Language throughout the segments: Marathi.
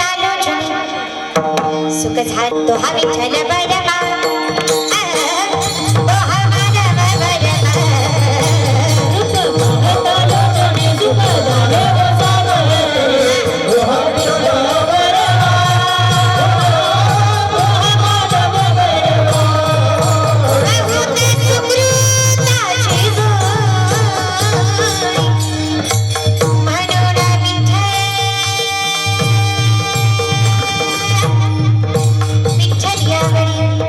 तालो सुख झात तो हा विठ्ठल बरमा तो हा मानव बरमा सुख तालो सुख झाले वो तो हा विठ्ठल बरमा तो हा मानव बरमा होते सुकृताची जोड म्हणून विठ्ठल यावरी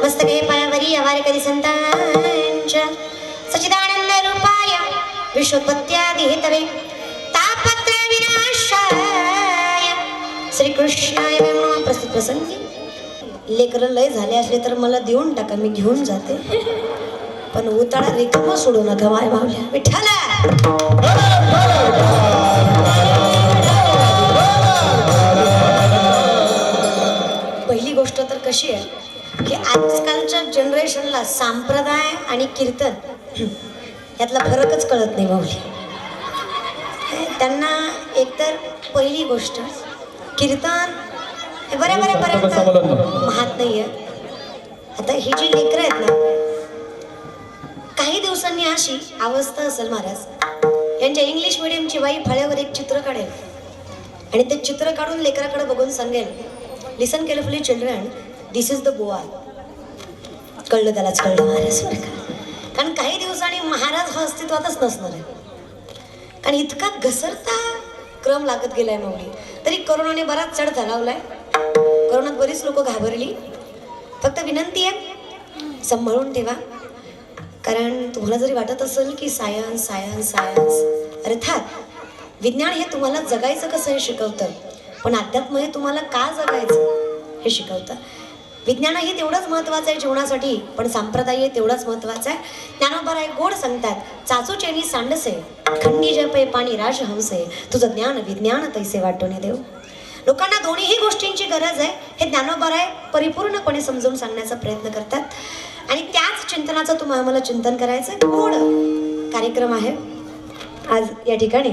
मस्तके पायावरी अवारकरी संतांच्या सच्चिदानंद रूपाय विश्वोत्पत्त्यादि हेतवे तापत्र विनाशाय श्री कृष्णाय नमः. प्रस्तुत प्रसंगी लेकर लय झाले असले तर मला देऊन टाका, मी घेऊन जाते, पण उताळा रिकामा सोडू नका माय मावल्या विठ्ठला. पहिली गोष्ट तर कशी आहे की आजकालच्या जनरेशनला संप्रदाय आणि कीर्तन यातला फरकच कळत नाही माऊली. त्यांना एकतर पहिली गोष्ट कीर्तन हे बऱ्यापर्यंत माहित नाहीये. आता ही जी लेकरं आहेत ना, काही दिवसांनी अशी अवस्था असेल महाराज यांच्या इंग्लिश मिडियमची बाई फळ्यावर एक चित्र काढेल आणि ते चित्र काढून लेकराकडे बघून सांगेल, listen carefully children, this is the Goa. कळलं त्यालाच कळलं महाराज बरं का. कारण काही दिवसांनी महाराज हा अस्तित्वातच नसणार आहे. कारण इतका घसरता क्रम लागत गेलाय माऊली. तरी करोनाने बराच चढ लावलाय. करोनात बरीच लोक घाबरली. फक्त विनंती आहे सांभाळून ठेवा. कारण तुम्हाला जरी वाटत असेल की सायन्स सायन्स सायन्स, अर्थात विज्ञान हे तुम्हाला जगायचं कसं हे शिकवतं, पण अध्यात्म हे तुम्हाला का जगायचं हे शिकवतं. विज्ञान हे तेवढंच महत्त्वाचं आहे जीवनासाठी, पण संप्रदाय हे तेवढंच महत्त्वाचं आहे. ज्ञानोबा गोड सांगतात, चाचू चेनी सांडसे खंडी जपे पाणी राजहंसे, तुझं ज्ञान विज्ञान तैसे वाटून देव. लोकांना दोन्हीही गोष्टींची गरज आहे हे ज्ञानोबा परिपूर्णपणे समजून सांगण्याचा प्रयत्न करतात. आणि त्याच चिंतनाचं तुम्हाला आम्हाला चिंतन करायचं गोड कार्यक्रम आहे आज या ठिकाणी.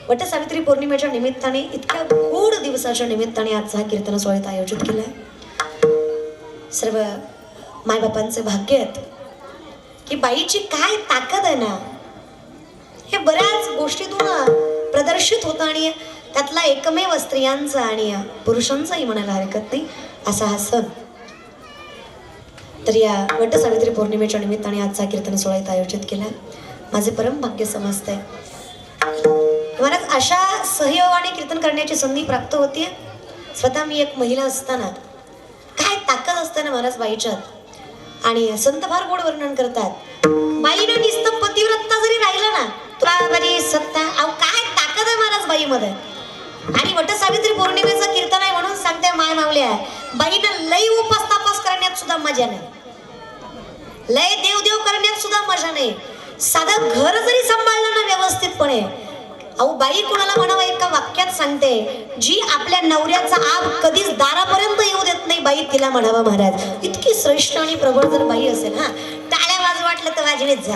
वटसावित्री पौर्णिमेच्या निमित्ताने, इतक्या गोड दिवसाच्या निमित्ताने आजचा हा कीर्तन सोहळा आयोजित केला आहे. सर्व मायबापांचे भाग्य आहेत की बाईची काय ताकद आहे ना, हे बऱ्याच गोष्टीतून प्रदर्शित होतं. आणि त्यातला एकमेव स्त्रियांचा आणि पुरुषांचाही म्हणायला हरकत नाही असा हा सण. तर या वटसावित्री पौर्णिमेच्या निमित्ताने आजचा कीर्तन सोहळा इथं आयोजित केला. माझे परम भाग्य समजतंय. महाराज, अशा सहयोगाने कीर्तन करण्याची संधी प्राप्त होतीये. स्वतः मी एक महिला असताना काय ताकद असते ना महाराज बाईच्यात. आणि संत फार गोड वर्णन करतात, बाईनं नुसतं पतिव्रता जरी राहिलं ना, तुला बरी सत्ता, अहो काय ताकद आहे महाराज बाईमध्ये. आणि वटसावित्री पौर्णिमेचं कीर्तन आहे म्हणून सांगते माय मावल्या, बाईनं लय उपास तापास करण्यात सुद्धा मजा नाही, लय देवदेव करण्यात सुद्धा मजा नाही. साधं घर जरी सांभाळलं ना व्यवस्थितपणे, अहो बाई कुणाला म्हणावं एका वाक्यात सांगते, जी आपल्या नवऱ्याचा आग कधीच दारापर्यंत येऊ देत नाही बाई तिला म्हणावं महाराज. इतकी श्रेष्ठ आणि प्रबळ जर बाई असेल, हा टाळ्या वाजू वाटलं तर वाजवेत जा.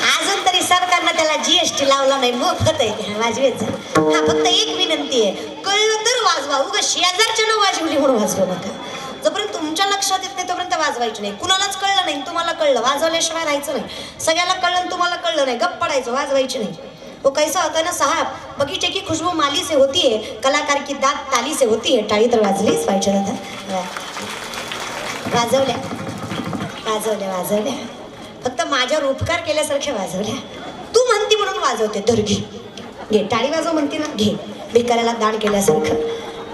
अजून तरी सरकारनं त्याला GST लावला नाही, मोफत आहे, वाजवेत जा. हा फक्त एक विनंती आहे, कळलं तर वाजवा, उगा शेजारच्या न वाजवली म्हणून वाजवू नका. जोपर्यंत तुमच्या लक्षात येत नाही तोपर्यंत वाजवायचं नाही. कुणालाच कळलं नाही, तुम्हाला कळलं, वाजवल्याशिवाय राहायचं नाही. सगळ्याला कळलं तुम्हाला कळलं नाही, गप्प पडायचं, वाजवायची नाही. वो कैसा होता ना साहब, बगीचे की खुशबू माली से होती है, कलाकार की दाद ताली से होती है. टाळी तर वाजलीच पाहिजे दादा. वाजवल्या वाजवल्या वाजवल्या, फक्त माझ्यावर उपकार केल्यासारख्या वाजवल्या. तू म्हणती म्हणून वाजवते, तर घे घे, टाळी वाजव म्हणते ना, घे. भिकाऱ्याला दान केल्यासारखं.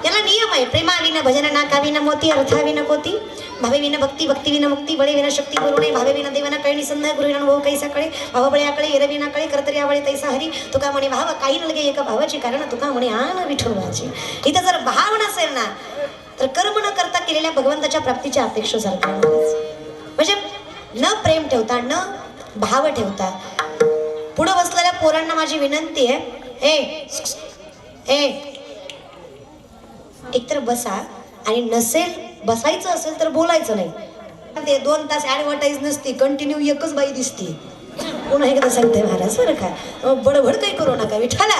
याला नियम आहे, प्रेमाविना भजन, नाकाविना मोती, अर्थाविना कोती, भावेविना भक्ती, भक्तीविना मुक्ती, बळेविना शक्ती करू नये, भावेविना देवाना कळे, निसंदेह गुरुविना भाऊ कैसा कळे, भाव बळ्याकडे एरविना कळे, करतरी आवळे तैसा हरी. तुका म्हणे भाव काही न लगे एका भावाची, कारण तुका म्हणे आन विठू व्हायची. इथं जर भाव नसेल ना, तर कर्म न करता केलेल्या भगवंताच्या प्राप्तीच्या अपेक्षेसारखं. म्हणजे न प्रेम ठेवता, न भाव ठेवता. पुढे बसलेल्या पोरांना माझी विनंती आहे, ए एकतर बसा, आणि नसेल बसायचं असेल तर बोलायचं नाही. ते 2 तास ऍडव्हर्टाईज नसती, कंटिन्यू एकच बाई दिसती. पुन्हा एकदा सांगते महाराज बरं का, बडबड काही करू नका विठाला.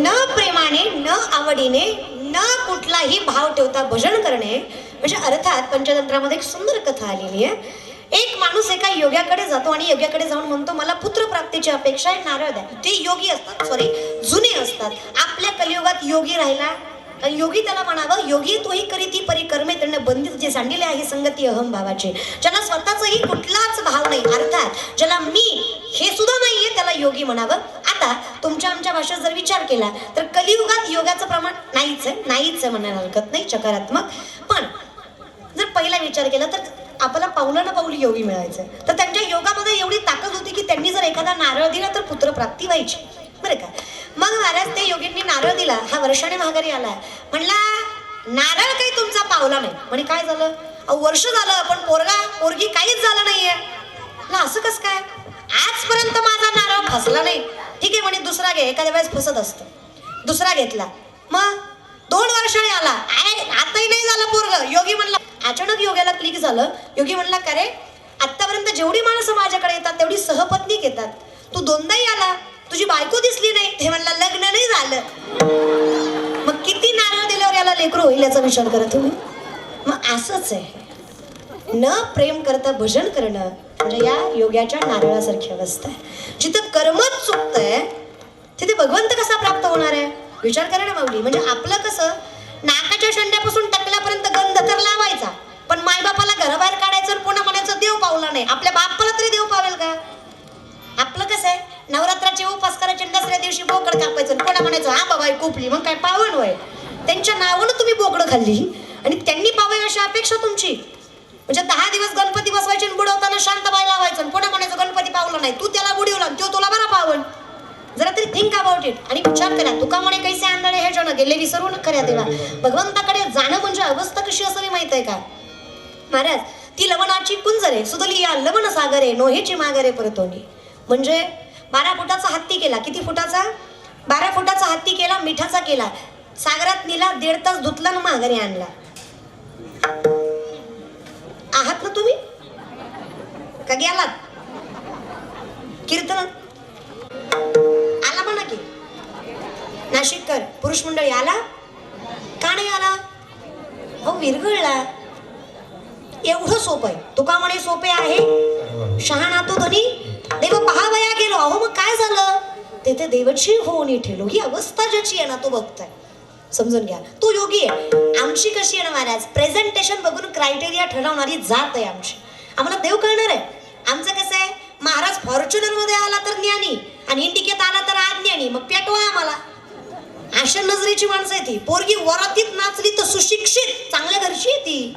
न प्रेमाने, न आवडीने, न कुठलाही भाव ठेवता भजन करणे. म्हणजे अर्थात पंचतंत्रामध्ये एक सुंदर कथा आलेली आहे. एक माणूस एका योग्याकडे जातो आणि योग्याकडे जाऊन म्हणतो, मला पुत्र प्राप्तीची अपेक्षा आहे, नारळ द्या. ते योगी असतात, सॉरी जुने असतात. आपल्या कलियुगात योगी राहिला, योगी त्याला म्हणावं, योगी तोही करी ती परिकर्मे, त्यांना बंदित जे सांडिले आहे संगती अहम भावाचे. ज्याला स्वतःचाही कुठलाच भाव नाही, अर्थात ज्याला मी हे सुद्धा नाहीये, त्याला योगी म्हणावं. आता तुमच्या आमच्या भाषेत जर विचार केला तर कलियुगात योगाचं प्रमाण नाहीच आहे म्हणायला हरकत नाही, सकारात्मक. पण जर पहिला विचार केला तर आपल्याला पावलं ना पाऊली योगी मिळायचं. तर त्यांच्या योगामध्ये एवढी ताकद होती की त्यांनी जर एखादा नारळ दिला तर पुत्रप्राप्ती व्हायची, बरं का. मग महाराज ते योगींनी नारळ दिला, हा वर्षाने माघारी आला. म्हणला नारळ काही तुमचा पावला नाही. म्हणे काय झालं, वर्ष झालं पण पोरगी काहीच झालं नाहीये. असं कस काय, आजपर्यंत माझा नारळ फसला नाही. ठीक आहे म्हणे, दुसरा घे, एखाद्या वेळेस फसत असतं. दुसरा घेतला, मग 2 वर्षाने आला, आताही नाही झालं पोरग. योगी म्हणला, अचानक योग्याला क्लिक झालं. योगी म्हणला, का रे, आतापर्यंत जेवढी माणसं माझ्याकडे येतात तेवढी सहपत्नीक येतात, तू 2दाही आला, तुझी बायको दिसली नाही. ते म्हणला, लग्न नाही झालं. मग किती नारळ दिल्यावर याला लेकरू होईल याचा विचार करा तुम्ही. मग असंच आहे, न प्रेम करता भजन करणं म्हणजे या योग्याच्या नारळासारखी अवस्था आहे. जिथं कर्मच चुकतंय तिथे भगवंत कसा प्राप्त होणार आहे, विचार करा ना माऊली. म्हणजे आपलं कसं, नाकाच्या शेंड्यापासून टकल्यापर्यंत गंध तर लावायचा, पण मायबापाला घराबाहेर काढायचं आणि पुन्हा म्हणायचं देव पावला नाही. आपल्या बापाला तरी देव पावेल का. आपलं कसं आहे, नवरात्राचे उपास करायचे, दसऱ्या दिवशी बोकड कापायचं, पुन्हा म्हणायचं हा बाबा कोपली, मग काय पावन वय. त्यांच्या नावानं तुम्ही बोकडं खाल्ली आणि त्यांनी पावावी अशी अपेक्षा तुमची. म्हणजे 10 दिवस गणपती बसवायचे आणि बुडवताना शांतबाई लावायचं, पुन्हा म्हणायचं गणपती पावला नाही, तू त्याला बुडवला तो तुला बरा पावन. जरा तरी थिंक अबाउट इट आणि विचार करा. तुका म्हणे कैसे आंधळे हे जण गेले विसरू न खऱ्या देवा. भगवंताकडे जाणं म्हणजे अवस्था कशी असावी माहित आहे का महाराज. ती लवणाची कुंजरे सुदली या लवण सागरे, नोहेची मागरे परतोनी. म्हणजे 12 फुटाचा हत्ती केला, किती फुटाचा, 12 फुटाचा हत्ती केला, मिठाचा केला, सागरात नेला, 1.5 तास धुतला ना माघारी आणला. आहात ना तुम्ही का गेलात. कीर्तन आला म्हणा की, नाशिककर पुरुष मंडळी आला का नाही आला. भाऊ विरघळला. एवढं सोपं आहे. तुका म्हणे सोपे आहे शहाणा तो धनी देव पहावया गेलो. अहो मग काय झालं, तेथे देवची होऊन ठेलो. ही अवस्था ज्याची आहे ना तो बघताय, समजून घ्या. तो योगी आहे. आमची कशी आहे ना महाराज, प्रेझेंटेशन बघून क्रायटेरिया ठरवणारी जात आहे आमची. आम्हाला देव कळणार आहे. आमचं कसं आहे, महाराज फॉर्च्युनर मध्ये आला तर ज्ञानी आणि इंडिकेत आला तर अज्ञानी, मग पेटवा आम्हाला. अशा नजरेची माणसं आहे ती. पोरगी वरातीत नाचली तर सुशिक्षित चांगल्या घरची आहे ती,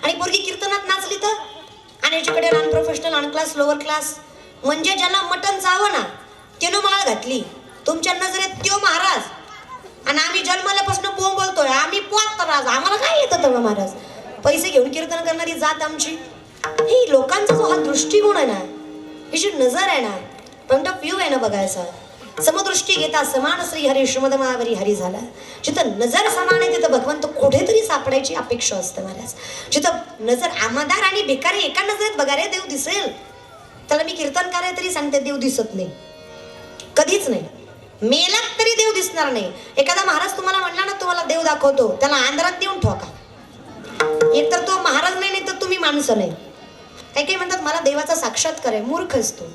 आणि पोरगी कीर्तनात नाचली तर, आणि याच्याकडे अनप्रोफेशनल, अनक्लास, लोअर क्लास. म्हणजे ज्याला मटण चावं ना त्यानं माळ घातली. तुमच्या नजरेत त्यो महाराज, आणि आम्ही जन्माल्यापासून बोंब बोलतोय आम्ही पोत राज. आम्हाला काय येतं तर महाराज, पैसे घेऊन कीर्तन करणारी जात आमची. ही लोकांचा जो हा दृष्टिकोन आहे ना, ही जी नजर आहे ना, पॉइंट ऑफ व्ह्यू आहे ना बघायचा, समदृष्टी घेता समान श्री हरी श्रीमद महावरी हरी झाला. जिथं नजर समान आहे तिथं भगवंत कुठेतरी सापडायची अपेक्षा असते महाराज. जिथं नजर आमदार आणि भिकारी एका नजरेत बघा रे देव दिसेल, त्याला मी कीर्तनकार आहे तरी सांगते देव दिसत नाही, कधीच नाही. मेलात तरी देव दिसणार नाही. एखादा महाराज तुम्हाला म्हणला ना तुम्हाला देव दाखवतो, त्याला आंध्रात देऊन ठोका. एक तर तो महाराज नाही तर तुम्ही माणसं नाही. काही काही म्हणतात मला देवाचा साक्षात्कार आहे. मूर्ख असतो.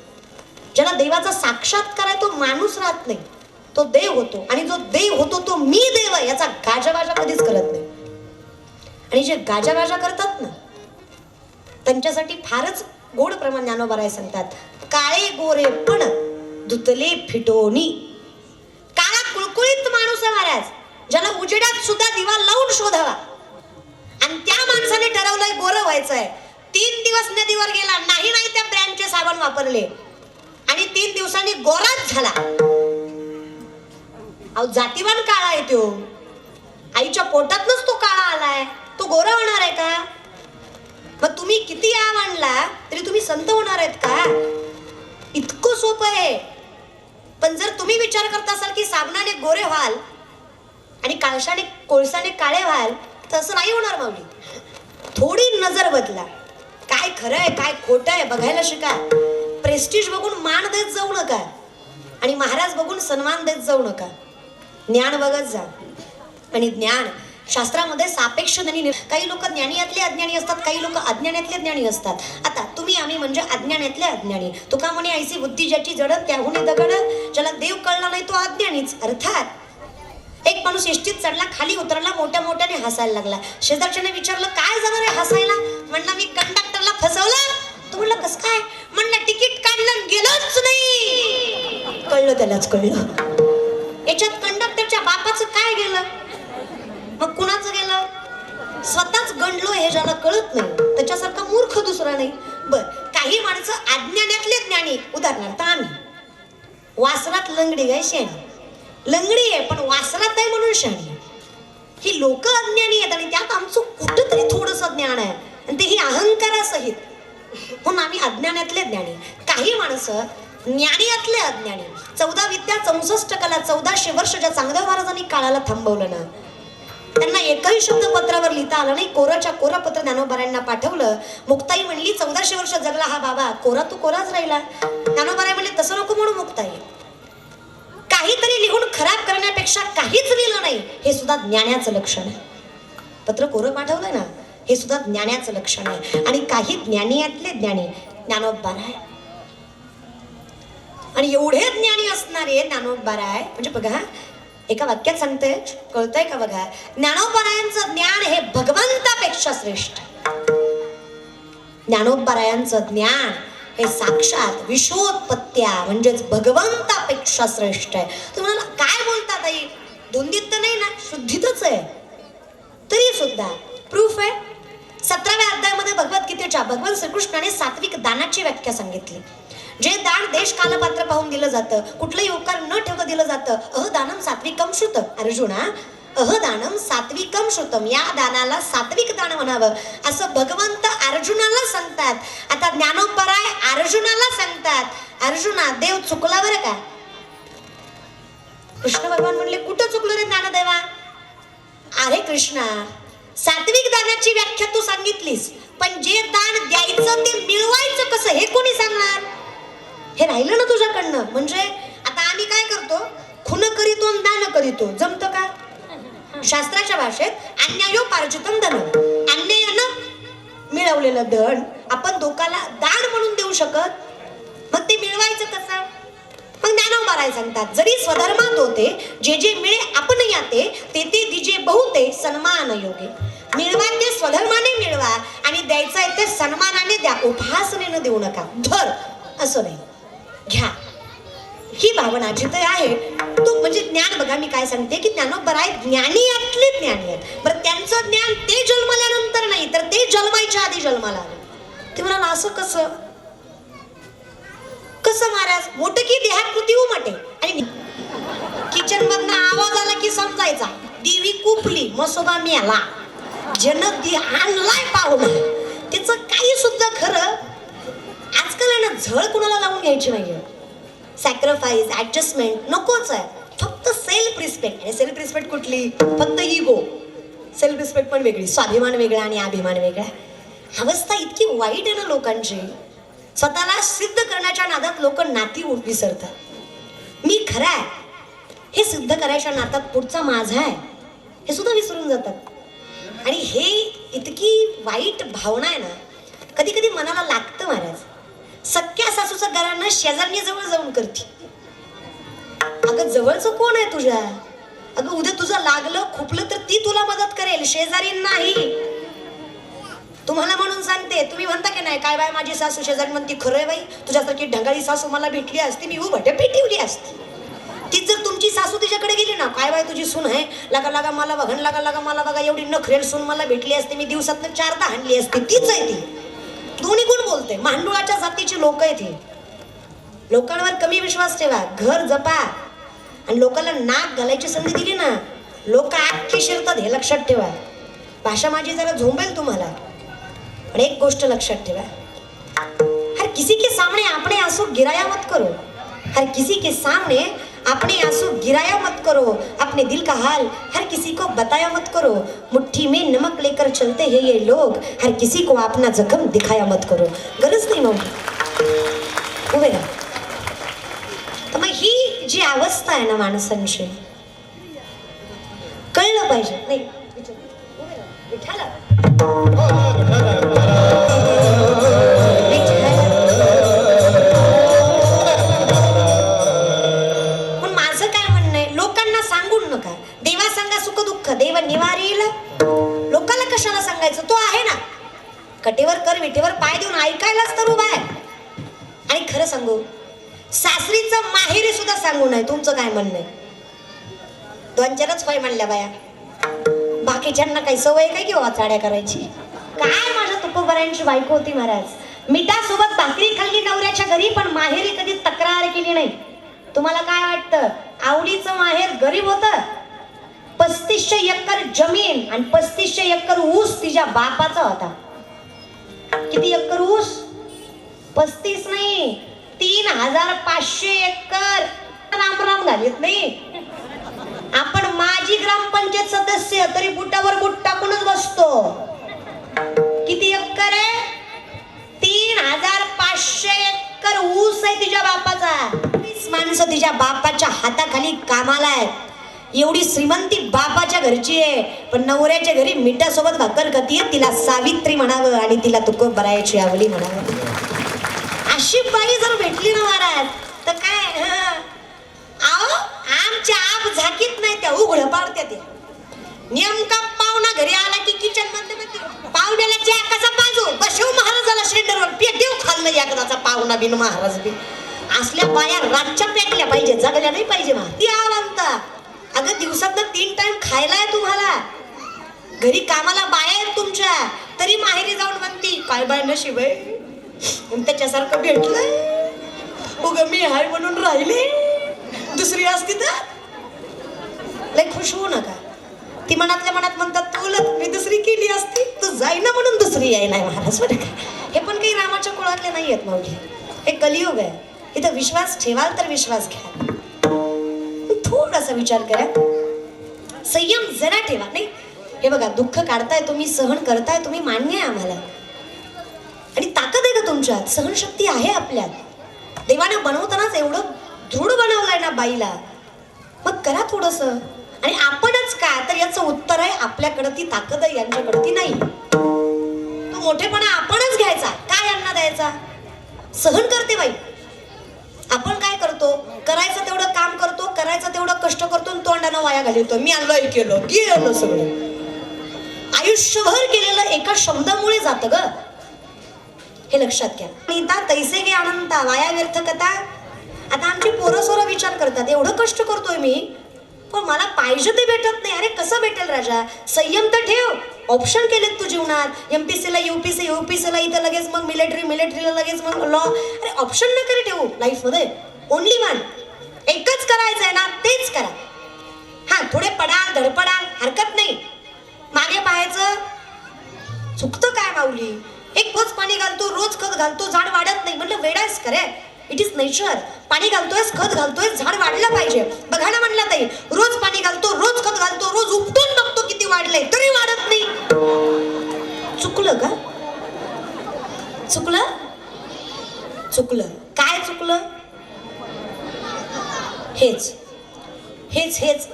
ज्याला देवाचा साक्षात्कार आहे तो माणूस राहत नाही, तो देव होतो. आणि जो देव होतो तो मी देव आहे याचा गाजावाजा कधीच करत नाही. आणि जे गाजावाजा करतात ना त्यांच्यासाठी फारच गोड प्रमाण ज्ञानोबा सांगतात, काळे गोरे पण धुतले फिटोनी. काळा कुळकुळीत माणूस आहे महाराज, ज्याला उजेडात सुद्धा दिवा लावून शोधावा. आणि त्या माणसाने ठरवलंय गोरं व्हायचंय. 3 दिवस नदीवर गेला नाही त्या ब्रँडचे साबण वापरले आणि 3 दिवसांनी गोराच झाला. अहो जातीवान काळा आहे तो, आईच्या पोटातनच तो काळा आलाय, तो गोरा होणार आहे का? मग तुम्ही किती आव आणला तरी तुम्ही संत होणार आहेत का? इतकं सोपं आहे. पण जर तुम्ही विचार करत असाल की साबणाने गोरे व्हाल आणि काळशाने कोळसाने काळे व्हाल तर असं नाही होणार माऊली. थोडी नजर बदला. काय खरं आहे काय खोटं आहे बघायला शिका. प्रेस्टिज बघून मान देत जाऊ नका आणि महाराज बघून सन्मान देत जाऊ नका. ज्ञान बघत जा. आणि ज्ञान शास्त्रामध्ये सापेक्ष ज्ञानी. काही लोक ज्ञानीयातले अज्ञानी असतात, काही लोक अज्ञानातले ज्ञानी असतात. आता तुम्ही आम्ही म्हणजे अज्ञानातले अज्ञानी. तुका म्हणे ऐसी बुद्धी ज्याची जडत त्याहून दगड. ज्याला देव कळला नाही तो अज्ञानीच. अर्थात एक माणूस एसटीत चढला, खाली उतरला, मोठ्या मोठ्याने हसायला लागला. शेजारच्याने विचारलं काय झालं रे हसायला? म्हणला मी कंडक्टरला फसवलं. तो म्हणला कसं काय? म्हणलं तिकीट काढलं गेलंच नाही. कळलं त्यालाच कळलं. याच्यात कंडक्टरच्या बापाचं काय गेलं मग कुणाचं गेलं? स्वतःच गंडलो हे ज्याला कळत नाही त्याच्यासारखा मूर्ख दुसरा नाही. बर काही माणसं अज्ञानातले ज्ञानी. उदाहरणार्थ आम्ही वासरात लंगडी गाय शेणी. लंगडी आहे पण वासरात आहे म्हणून शाणी. ही लोक अज्ञानी आहेत आणि त्यात आमचं कुठंतरी थोडंसं ज्ञान आहे आणि तेही अहंकारासहित. म्हणून आम्ही अज्ञानातले ज्ञानी. काही माणसं ज्ञानीयातले अज्ञानी. 14 विद्या 64 कला 1400 वर्ष ज्या चांगदेव महाराजांनी काळाला थांबवलं ना, त्यांना एकही शब्द पत्रावर लिहिता आला नाही. कोराच्या कोरा पत्र ज्ञानोबारायांना पाठवलं. मुक्ताई म्हणली 1400 वर्ष जगला हा बाबा, कोरा तू कोराच राहिला. ज्ञानोबाराय म्हणले तसं नको म्हणू मुक्ताई. काहीतरी लिहून खराब करण्यापेक्षा काहीच लिहिलं नाही हे सुद्धा ज्ञानाचं लक्षण आहे. पत्र कोरं पाठवलंय ना हे सुद्धा ज्ञानाचं लक्षण आहे. आणि काही ज्ञानीयातले ज्ञानी ज्ञानोबाराय. आणि एवढे ज्ञानी असणारे ज्ञानोबाराय म्हणजे बघा एका वाक्यात सांगते कळतंय का बघा. ज्ञानोबारायांचं ज्ञान हे भगवंतापेक्षा श्रेष्ठ. ज्ञानोबारायांचं ज्ञान हे साक्षात विश्वोत्पत्त्या म्हणजेच भगवंतापेक्षा श्रेष्ठ आहे. तुम्हाला काय बोलतात आई? धुंदीत तर नाही ना, शुद्धीतच आहे. तरी सुद्धा प्रूफ आहे. 17व्या अध्यायामध्ये भगवद्गीतेच्या भगवान श्रीकृष्णाने सात्विक दानाची व्याख्या सांगितली. जे दान देश कालपात्र पाहून दिलं जातं, कुठलंही उपकार न ठेवता दिलं जातं. अहदानम सात्विकम श्रुतम. अर्जुना अहदानम सात्विकम श्रुतम. या दानाला सात्विक दान म्हणावं असं भगवंत अर्जुनाला सांगतात. आता ज्ञानोबाराय अर्जुनाला सांगतात, अर्जुना देव चुकला बरं का? कृष्ण भगवान म्हणले कुठं चुकलो रे ज्ञानदेवा? अरे कृष्णा सात्विक दानाची व्याख्या तू सांगितलीस, पण जे दान द्यायचं ते मिळवायचं कसं हे कोणी सांगणार? हे राहिलं ना तुझ्याकडनं. म्हणजे आता आम्ही काय करतो? खून करीतो दान करीतो, जमतं का? शास्त्राच्या भाषेत अन्यायोपार्जितम धन, अन्यायानं मिळवलेलं धन आपण लोकाला दान म्हणून देऊ शकत? मग ते मिळवायचं कसं? मग ज्ञानोबा राय सांगतात, जरी स्वधर्मात होते जे जे मिळे आपण याते ते ते दिजे बहुते सन्मान योगे. मिळवा ते स्वधर्माने मिळवा आणि द्यायचं आहे ते सन्मानाने द्या, उपासनेनं देऊ नका. धर असं नाही, घ्या. ही भावना जिथे आहे तो म्हणजे ज्ञान. बघा मी काय सांगते की ज्ञानोबा राय ज्ञानी यातले ज्ञानी आहेत. बरं त्यांचं ज्ञान ते जन्मल्यानंतर नाही तर ते जन्मायच्या आधी जन्माला आले. ते म्हणाला असं कसं कसं महाराज? मोठं की देहाकृती उमटे आणि किचन मधनं आवाज आला की समजायचा देवी कुपली मसोबा मेला, जन आणलाय पाहुणा. त्याचं काही सुद्धा खरं आजकाल आहे ना, झळ कुणाला लावून घ्यायची नाहीये. सॅक्रिफाईस ऍडजस्टमेंट नकोच आहे. फक्त सेल्फ रिस्पेक्ट. आणि सेल्फ रिस्पेक्ट कुठली? फक्त इगो. सेल्फ रिस्पेक्ट पण वेगळी, स्वाभिमान वेगळा आणि अभिमान वेगळा. अवस्था इतकी वाईट आहे ना लोकांची. स्वतःला सिद्ध करण्याच्या नादात लोक नाती विसरतात. मी खरा आहे हे सिद्ध करायच्या नादात पुढचा माझा आहे हे सुद्धा विसरून जातात. आणि हे इतकी वाईट भावना आहे ना, कधी कधी मनाला लागतं महाराज. सख्या सासूचं घरानं शेजारणी जवळ जाऊन करते. अगं जवळचं कोण आहे तुझ्या? अगं उद्या तुझं लागलं खुपलं तर ती तुला मदत करेल, शेजारी नाही. तुम्हाला म्हणून सांगते, तुम्ही म्हणता की नाही काय बाय माझी सासू शेजारी म्हणती, खरंय बाई तुझ्यासारखी ढंगाळी सासू मला भेटली असती मी उभट्या पेटवली असती. ती जर तुमची सासू तिच्याकडे गेली ना, काय बाय तुझी सून आहे, लागा लागा मला बघन, लागा लागा मला बघा, एवढी नखरेल सून मला भेटली असते, मी दिवसातनं 4दा हाणली असती. तीच आहे ती. दोन्ही गुण बोलते. मांडुळाच्या जातीची लोक आहेत ही. लोकांवर कमी विश्वास ठेवा, घर जपा. आणि लोकांना नाक घालायची संधी दिली ना, लोक आखी शिरतात हे लक्षात ठेवा. भाषा माझी जरा झोंबेल तुम्हाला, पण एक गोष्ट लक्षात ठेवा, हर किसी के सामने अपने आंसू गिराया मत करो. हर किसी के सामने अपने आंसू गिराया मत करो. अपने दिल का हाल हर किसी को बताया मत करो. मुट्ठी में नमक लेकर चलते हैं ये लोग, हर किसी को अपना जख्म दिखाया मत करो. गरज नाही मग उभे राहा. तर मग ही जी अवस्था आहे ना माणसांची, कळलं पाहिजे. नाही विठाला देव निवारील. लोकांना कशाला सांगायचं? तो आहे ना, कटेवर कर विटेवर पाय देऊन ऐकायलाच तर उभा आहे. आणि खरं सांगू, सासरीचं माहेरी सुद्धा सांगू नये. तुमचं काय म्हणणं आहे? 2-4च पाय म्हणल्या बाया, बाकीच्यांना काही सवय काय किंवा चाड्या करायची? काय माझ्या तुकोबऱ्यांची बायको होती महाराज, मिठासोबत भाकरी खाल्ली नवऱ्याच्या घरी, पण माहेरी कधी तक्रार केली नाही. तुम्हाला काय वाटतं? आवडीचं माहेर गरीब होतं. 3500 एकर जमीन आणि 3500 एकर ऊस तिच्या बापाचा होता. किती एकर ऊस? 35 नाही, 3500 एकर. रामराम घालीत नाही आपण. माजी ग्रामपंचायत सदस्य तरी बुटावर बुट टाकूनच बसतो. किती एकर आहे? 3500 एकर ऊस आहे तिच्या बापाचा. 20 माणसं तिच्या बापाच्या हाताखाली कामाला आहेत. एवढी श्रीमंती बापाच्या घरची आहे, पण नवऱ्याच्या घरी मिठासोबत भाकर खातीये. तिला सावित्री म्हणावं आणि तिला तुकोबरायाची आवली म्हणावं. अशी बाई जर भेटली ना महाराज तर काय, आओ आमच्या आप झाकीत नाही, त्या उघड पाडत्या. त्या नेमका पाहुणा घरी आला की किचन मध्ये पाहुण्याला चहा कसा पाजू, बसव महाराजाला शेंडरवर पेटेव खाल्लं एकदाचा पाहुणा बिन महाराज बिन. असल्या बाया रातच्या पेटल्या पाहिजे, जगल्या नाही पाहिजे. ती आवंता अगं दिवसातनं 3 टाइम खायला आहे तुम्हाला. घरी कामाला बाया आहेत तुमच्या, तरी माहेरी जाऊन म्हणती काय बाय नशीब आहे त्याच्यासारखं भेटलंय. उग मी हाय म्हणून राहिले, दुसरी असती तर लय खुश होऊ नका. ती मनातल्या मनात म्हणतात तुला मी दुसरी केली असती, तू जाईना म्हणून दुसरी आहे नाही महाराज बरं का. हे पण काही रामाच्या कुळातले नाही आहेत माऊली. हे कलियुग आहे. इथं विश्वास ठेवाल तर विश्वास घ्या. थोडासा विचार करा, संयम जरा ठेवा. नाही हे बघा, दुःख काढताय तुम्ही, सहन करताय तुम्ही, मान्य आहे आम्हाला. आणि ताकद आहे का तुमच्यात? सहनशक्ती आहे आपल्यात. देवानं बनवतानाच एवढं दृढ बनवलंय ना बाईला. मग करा थोडंसं. आणि आपणच का, तर याचं उत्तर आहे आपल्याकडे ती ताकद आहे, यांच्याकडे ती नाही. तो मोठेपणा आपणच घ्यायचा, काय यांना द्यायचा. सहन करते बाई. आपण काय करतो, करायचं तेवढं काम करतो, करायचं तेवढं कष्ट करतो आणि तोंडानं वाया घालवतो. मी आणलं हे केलं गेलं सगळं. आयुष्यभर केलेलं एका शब्दामुळे जातं ग, हे लक्षात घ्या. नीता तैसे गे अनंता वाया व्यर्थ कथा. आता आमची पोरं सोरं विचार करतात, एवढं कष्ट करतोय मी पण मला पाहिजे ते भेटत नाही. अरे कसं भेटेल राजा, संयम तर ठेव. ऑप्शन केलेत तू जीवनात, एमपीसीला यूपीसी, यूपीसीला इथं लगेच मग मिलिटरीला लगेच मग लॉ. अरे ऑप्शन न करे ठेवू लाईफ मध्ये. ओनली वन, एकच करायचं आहे ना तेच करा. हा थोडे पडाल धडपडाल हरकत नाही, मागे पाहायचं. चुकतं काय माऊली, एक पोच पाणी घालतो, रोज खत घालतो, झाड वाढत नाही. म्हटलं वेडायच करे, इट इज नेचर. पाणी घालतोय, खत घालतोय, झाड वाढलं पाहिजे. बघा ना म्हणला ताई, रोज पाणी घालतो, रोज खत घालतो, रोज उपटून बघतो किती वाढलंय, तरी वाढत नाही. चुकलं का? चुकलं? चुकलं काय चुकलं? हेच हेच हेच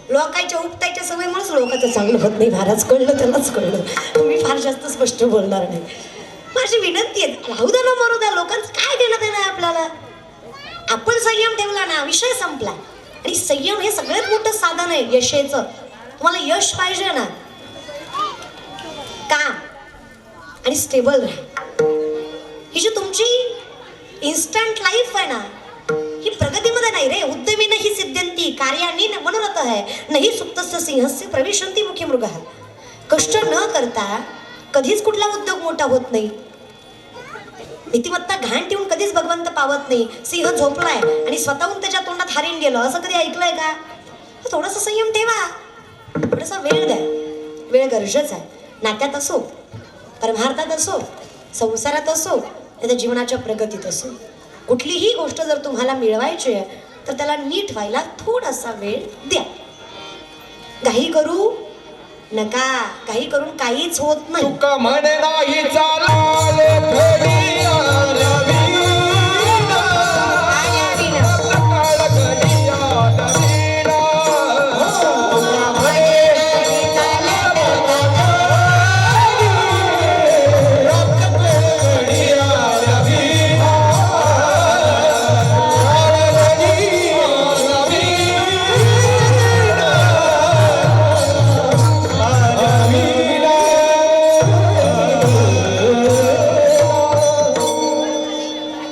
लोकांच्या उपटायच्या सवयीमुळेच लोकांचं चांगलं होत नाही. महाराज कळलं, त्यालाच कळलं. मी फार जास्त स्पष्ट बोलणार नाही. माझी विनंती आहे, राहू द्या ना मरू द्या, लोकांचं काय देणं देणं आहे आपल्याला. आपण संयम ठेवला ना विषय संपला. आणि संयम हे सगळ्यात मोठं साधन आहे यशेचं. तुम्हाला यश पाहिजे ना, काम आणि स्टेबल राहा. ही जी तुमची इन्स्टंट लाईफ आहे ना, ही प्रगतीमध्ये नाही रे. उद्यमी नाही सिद्ध्यंती कार्यानी मनोरथ है, नाही सुप्तस्य सिंहस्य प्रविशन्ति मुखे मृगः. कष्ट न करता कधीच कुठला उद्योग मोठा होत नाही. नीतिमत्ता घाण ठेवून कधीच भगवंत पावत नाही. सिंह झोपलाय आणि स्वतःहून त्याच्या तोंडात हारीन गेलं, असं कधी ऐकलंय का? थोडासा संयम ठेवा, थोडासा वेळ द्या. वेळ गरजेचा आहे. नात्यात असो, परमार्थात असो, संसारात असो, त्या जीवनाच्या प्रगतीत असो. कुठलीही गोष्ट जर तुम्हाला मिळवायची आहे तर त्याला नीट व्हायला थोडासा वेळ द्या. घाई करू नका, घाई करून काहीच होत नाही. तुका म्हणे नाही चालाले घडी आल्यावी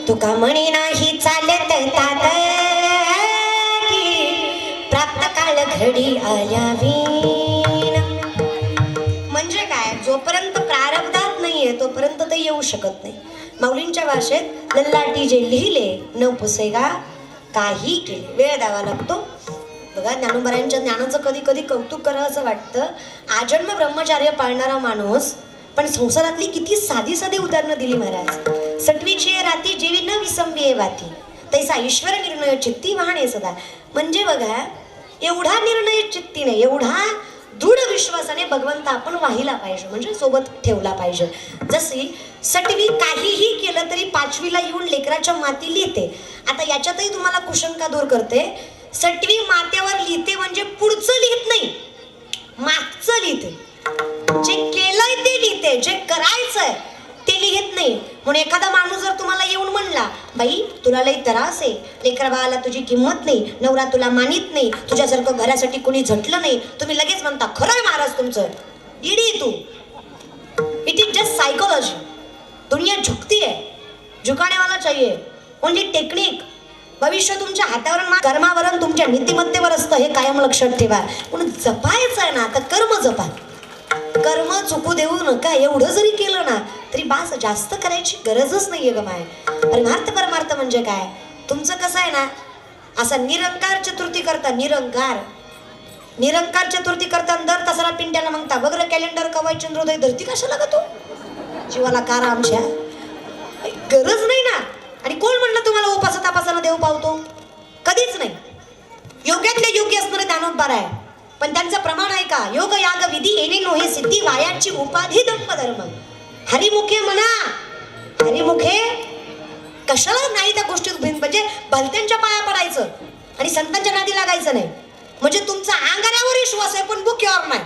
तुका म्हणे नाही चालत तात प्राप्त काळ घडी आल्यावीन. म्हणजे काय, जोपर्यंत प्रारब्धात नाहीये तोपर्यंत ते येऊ शकत नाही. माऊलींच्या भाषेत लल्लाटी जे लिहिले न पुसेगा काही केले. वेळ द्यावा लागतो. बघा ज्ञानोबरांच्या ज्ञानाचं कधी कधी कौतुक करावं असं वाटतं. आजन्म ब्रह्मचार्य पाळणारा माणूस पण संसारातली किती साधी साधी उदाहरणं दिली महाराज. सटवीची राती जेवी न विसंबिये वाती, तैसा ईश्वर निर्णय चित्ती वाहणे सदा. म्हणजे बघा, एवढा निर्णय चित्तीने, एवढा दृढ विश्वासाने भगवंत आपण वाहिला पाहिजे, म्हणजे सोबत ठेवला पाहिजे. जशी सटवी काहीही केलं तरी पाचवीला येऊन लेकराच्या माती लिहिते. आता याच्यातही तुम्हाला कुशंका दूर करते. सटवी मात्यावर लिहिते म्हणजे पुढचं लिहित नाही, मागचं लिहिते. जे केलंय ते लिहिते, जे करायचंय ते लिहित नाही. म्हणून एखादा माणूस जर तुम्हाला येऊन म्हणला, बाई तुला लई त्रास आहे, लेकरा बाळाला तुझी किंमत नाही, नवरा तुला मानित नाही, तुझ्यासारखं घरासाठी कोणी झटलं नाही, तुम्ही लगेच म्हणता खरंय महाराज तुमचं, इडी तू. It is just psychology. दुनिया झुकती है, झुकाने वाला चाहिए. Only technique. भविष्य तुमच्या हातावर, कर्मावर, तुमच्या नीतिमत्तेवर असतं, हे कायम लक्षात ठेवा. म्हणून जपायचं आहे ना तर कर्म जपा. कर्म चुकू देऊ नका. एवढं जरी केलं ना तरी बास, जास्त करायची गरजच नाहीये ग माय. परमार्थ म्हणजे काय, तुमचं कसं आहे ना, असा निरंकार चतुर्थी करता, निरंकार चतुर्थी करता दर तासाला पिंट्याला मागता, बघ रे कॅलेंडर कवाय चंद्रोदय धरती कशाला ग तू जीवाला कार आमच्या, गरज नाही ना. आणि कोण म्हणलं तुम्हाला उपासा तापासानं देव पावतो? कधीच नाही. योग्यातले योग्य असणारे दानोद्धार आहे, पण त्यांचं प्रमाण आहे का? योग याग विधी येणे नोहे सिद्धी, वायाची उपाधी दंप धर्म. हरिमुखे म्हणा, हरिमुखे कशाला नाही त्या गोष्टीत, म्हणजे भलत्यांच्या पाया पडायचं आणि संतांच्या नादी लागायचं नाही. म्हणजे तुमचा अंगाऱ्यावर विश्वास आहे पण बुक्यावर नाही.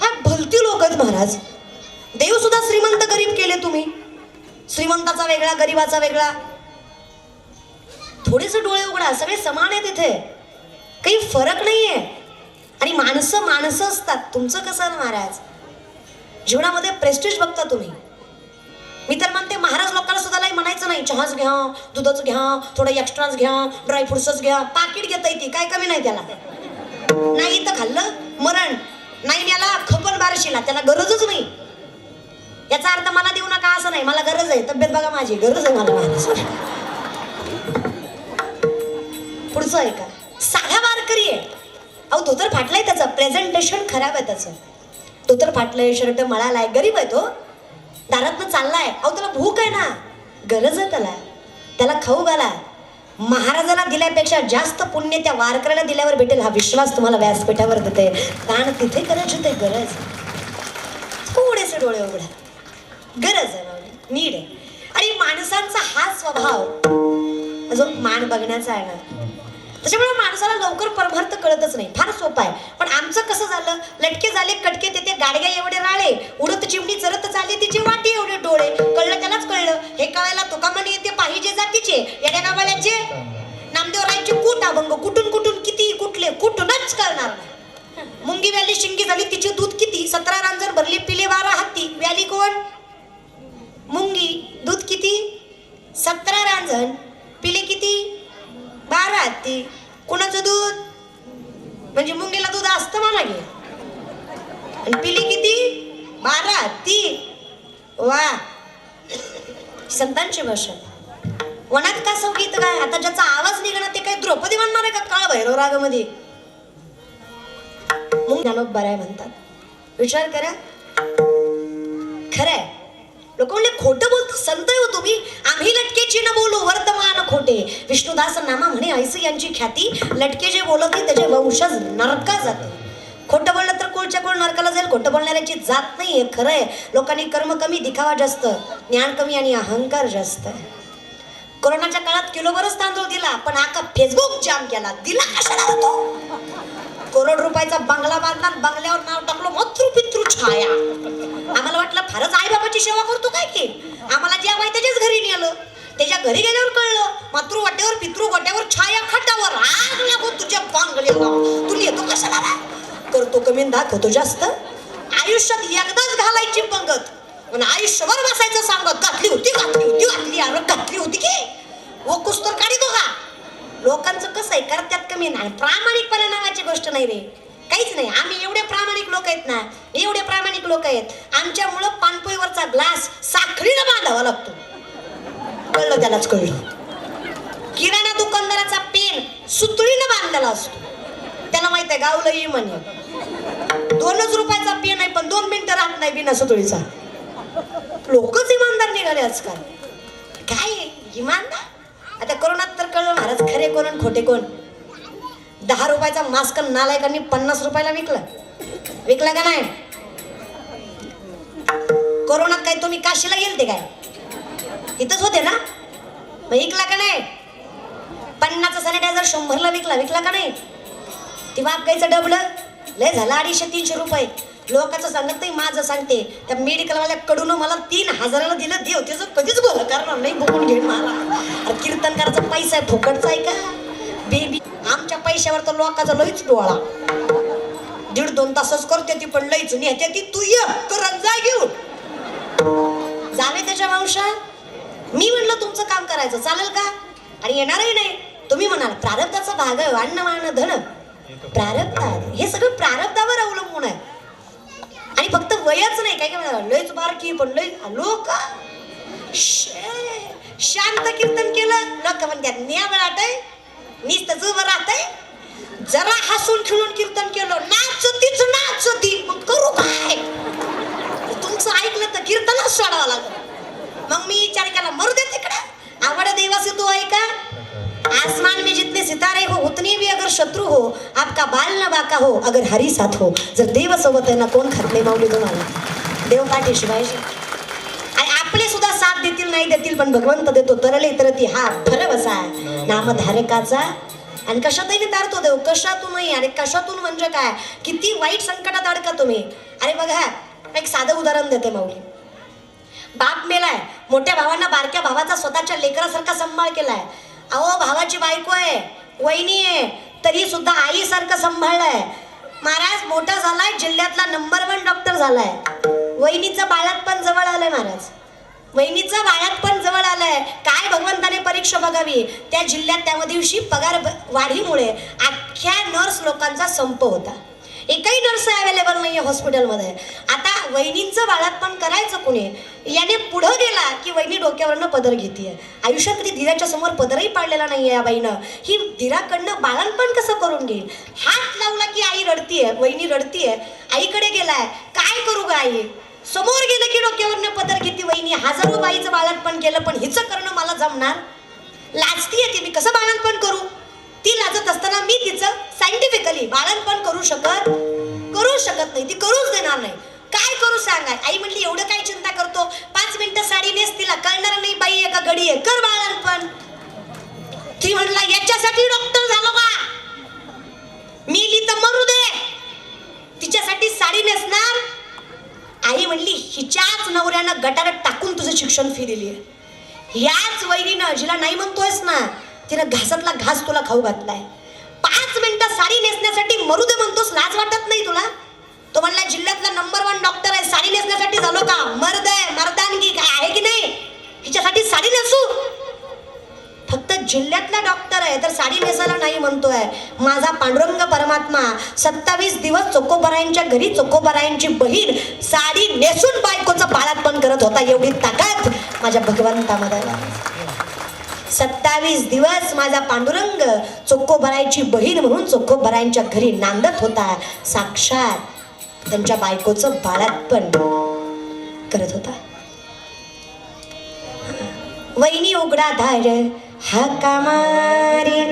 काय भलती लोक आहेत महाराज. देव सुद्धा श्रीमंत गरीब केले तुम्ही. श्रीमंताचा वेगळा गरीबाचा वेगळा. थोडेसे डोळे उघडा, सगळे समान आहेत इथे, काही फरक नाहीये. आणि माणसं माणसं असतात. तुमचं कसं महाराज, जीवनामध्ये प्रेस्टिज बघता तुम्ही. मी तर म्हणते महाराज लोकांना सुद्धा नाही म्हणायचं नाही चहाच घ्या, दुधाच घ्या, थोडं एक्स्ट्राच घ्या, ड्रायफ्रुट्सच घ्या, पाकिट घेता येते, काय कमी नाही त्याला. नाही इथं खाल्लं मरण, नाही याला खपन बारशीला, त्याला गरजच नाही. याचा अर्थ मला देऊ नका असं नाही, मला गरज आहे. तब्येत बघा माझी, गरज आहे मला महाराज. पुढचं आहे का, साधा वारकरी आहे. अहो धोतर फाटलाय, त्याचं प्रेझेंटेशन खराब आहे. त्याचं धोतर फाटलंय, शर्ट मळालाय, गरीब आहे तो, दारातनं चाललाय. अहो त्याला भूक आहे ना, गरज आहे त्याला, त्याला खाऊ घाला. महाराजाला दिल्यापेक्षा जास्त पुण्य त्या वारकऱ्याला दिल्यावर भेटेल हा विश्वास तुम्हाला व्यासपीठावर देते. कारण तिथे करायची ते गरज. थोडेसे डोळे उघडा, गरज आहे, नीड आहे. आणि माणसांचा हा स्वभाव जो मान बघण्याचा आहे ना, त्याच्यामुळे माणसाला लवकर परमार्थ कळतच नाही. फार सोपं आहे. पण आमचं कसं झालं, लटके झाले कटके, तेथे गाडग्या एवढे राळे, उडत चिमणी चरत चालली तिची वाटी एवढे डोळे. कळलं त्यालाच कळलं, हे कळायला तुका म्हणे येते पाहिजे जातीचे येड्या गावाल्याचे. नामदेवरायांचे कूट अभंग कुठून कुठून किती कुठले कुठूनच कळणार नाही. मुंगी व्याली शिंगी झाली तिचे दूध किती, 17 रांजण भरली पिले 12 हत्ती. व्याली कोण, मुंगी. दूध किती, 17 रांजण, पिले किती, 12 हत्ती. कुणाचं दूध, म्हणजे मुंगीला दूध असतं म्हणा घे. आणि पिली किती, 12 हत्ती. वा, संतांची भाषा. वनात का संगीत काय, आता ज्याचा आवाज निघणार ते काय द्रौपदी म्हणणार आहे का काळ भैरव रागामध्ये. मुंग ज्ञानोब बराय म्हणतात. विचार करा, खरंय. लोक म्हणले खोटं बोलतो संत हो तुम्ही, आम्ही लटकेची न बोलू वर्तमान खोटे. विष्णुदास नामा म्हणे ऐसे यांची ख्याती, लटके जे बोलते त्याचे वंशज नरका जाते. खोटं बोललं तर कोळच्या कोळ नरकाला जाईल. खोटं बोलणाऱ्याची जात नाहीये. खरंय, लोकांनी कर्म कमी, दिखावा जास्त, ज्ञान कमी आणि अहंकार जास्त. कोरोनाच्या काळात किलोभरच तांदूळ दिला, पण आका फेसबुक जाम केला. दिला कशाला तो, करोड रुपयाचा बंगला बांधला, बंगल्यावर नाव टाकलो मातृ पितृ छाया. आम्हाला वाटलं फारच आई बाबाची सेवा करतो काय की. आम्हाला जे माहिती त्याच्याच घरी नेलं. त्याच्या घरी गेल्यावर कळलं मातृ वाट्यावर पितृ वाट्यावर छाया खाटावर. आग लागो तुझ्या बांगल्याला, तू येतो कशाला रा? करतो कमी दाखवतो जास्त. आयुष्यात एकदाच घालायची पंगत, पण आयुष्यभर बसायचं सांगत. घातली होती घातली होती घातली अरे घातली होती की वो कुस्तर काढितो का. लोकांचं कसं आहे, करत्यात कमी नाही. प्रामाणिकपणा नावाची गोष्ट नाही रे, काहीच नाही. आम्ही एवढे प्रामाणिक लोक आहेत ना, एवढे प्रामाणिक लोक आहेत. आमच्यामुळं पानपोईवरचा ग्लास साखळीनं बांधावा लागतो. कळलं त्यालाच कळलं. किराणा दुकानदाराचा पेन सुतळीनं बांधलेला असतो. त्याला माहित आहे गावलं ये म्हणे 2 रुपयाचा पेन आहे, पण 2 मिनिटं राहत नाही बिना सुतळीचा. लोकच इमानदार निघाले आजकाल. काय इमानदार. आता कोरोनात तर कळलं महाराज खरे कोण आणि खोटे कोण. 10 रुपयाचा मास्क नालायकांनी 50 रुपयाला विकला का नाही. कोरोनात काय तुम्ही काशीला गेलते काय, इथंच होते ना, मग विकला का नाही. 50चा सॅनिटायझर 100ला विकला का नाही. ती वापगायचं डबल लय झालं 250-300 रुपये. लोकांचं सांगत नाही, माझं सांगते. त्या मेडिकलवाल्या कडून मला 3000ला दिलं. देव त्याचं कधीच बोल करणार नाही, बघून घेऊन मला. अरे कीर्तनकाराचा पैसा आहे, फुकटचा आहे का बेबी. आमच्या पैशावर तर लोकांचा लईच डोळा. 1.5-2 तासच करते ती, पण लईच नेते ती. तू ये करत जा घेऊन जावे त्याच्या वंशा. मी म्हणलं तुमचं काम करायचं चालेल का, आणि येणारही नाही. तुम्ही म्हणाल प्रारब्धाचा भाग आहे, अन्न वाण धन प्रारब्ध. हे सगळं प्रारब्धावर अवलंबून आहे. आणि फक्त वयच नाही, काय काय म्हणाल लयच बारकी पण लय लोक शांत कीर्तन केलं. लोक म्हणतात न्याबळाट आहे, नुसतं जुबं राहतंय. जरा हसून खेळून कीर्तन केलं, नाचतीच नाचती, मग करू काय. तुमचं ऐकलं तर कीर्तनच सोडावं लागलं. मग मी विचार केला मरू दे तिकडे, आवड देवासे तो ऐका. आसमान में जितने सितारे हो उतने भी अगर शत्रु हो, आपका बाल न बाका हो अगर हरी साथ हो. जर देव सोबत आहे ना कोण खात माऊली तुम्हाला. देव पाठीशी पाहिजे. आणि आपले सुद्धा साथ देतील नाही देतील, पण भगवंत देतो. तरले तरती हा भरवसा नामधारकाचा आणि कशातही तारतो देव, कशातूनही. आणि कशातून म्हणजे काय, किती वाईट संकटात अडका तुम्ही. अरे बघा, एक साधं उदाहरण देते माऊली. बाप मेलाय, मोठ्या भावांना बारक्या भावाचा स्वतःच्या लेकरासारखा सांभाळ केलाय. अहो भावाची बायको आहे, वहिनी आहे, तरी सुद्धा आईसारखं सांभाळलंय. महाराज मोठा झालाय, जिल्ह्यातला नंबर 1 डॉक्टर झालाय. वहिनीचं बाळात पण जवळ आलंय महाराज, वहिनीचं बाळात पण जवळ आलंय. काय भगवंताने परीक्षा बघावी, त्या जिल्ह्यात त्या दिवशी पगार वाढीमुळे अख्ख्या नर्स लोकांचा संप होता. एकही नर्स अवेलेबल नाहीये हॉस्पिटलमध्ये. आता वहिनींचं बाळात पण करायचं कुणी. याने पुढं गेला की वहिनी डोक्यावरनं पदर घेतीये. आयुष्यात कधी धीराच्या समोर पदरही पाडलेला नाहीये या बाईनं. ही धीराकडनं बाळणपण कसं करून घेईल. हात लावला की आई रडतीये, वहिनी रडतीये. आईकडे गेलाय, काय करू ग आई. समोर गेलं की डोक्यावरनं पदर घेते वहिनी. हजारो बाईचं बाळणपण केलं, पण हिचं करणं मला जमणार. लाजतीये ती, मी कसं बाळणपण करू. ती लाजत असताना मी तिचं सायंटिफिकली बाळणपण करू शकत नाही, ती करूच देणार नाही. काय करू सांगा. आई म्हणली एवढं काय चिंता करतो, 5 मिनिटं साडी नेस, तिला कळणार नाही बाई आहे का गडी आहे, कर बाळणपण. ती म्हणला याच्यासाठी डॉक्टर झालो का, मी तर मरू दे, तिच्यासाठी साडी नेसणार. आई म्हणली हिच्याच नवऱ्यानं गटारात टाकून तुझं शिक्षण फी दिली आहे. याच वहिनीनं, जिला नाही म्हणतोयस ना, तिनं घासातला घास तुला खाऊ घातलाय. 5 मिनिटं साडी नेसण्यासाठी मरू दे म्हणतोस, लाज वाटत नाही तुला. तो म्हणला जिल्ह्यातला नंबर 1 डॉक्टर आहे, साडी नेसण्यासाठी झालो का. मर्द आहे, मर्दानगी काय आहे की नाही, हिच्यासाठी साडी नेसू. फक्त जिल्ह्यातला डॉक्टर आहे तर साडी नेसायला नाही म्हणतोय. माझा पांडुरंग परमात्मा 27 दिवस चोकोबरायांच्या घरी चोकोबरायांची बहीण साडी नेसून बायकोचं बाळातपण करत होता. एवढी ताकद माझ्या भगवंतामध्ये. 27 दिवस माझा पांडुरंग चोकोबरायची बहीण म्हणून चोकोबरायांच्या घरी नांदत होता. साक्षात त्यांच्या बायकोचं बाळातपण करत होता. वहिनी उघडा धार हाका मारी,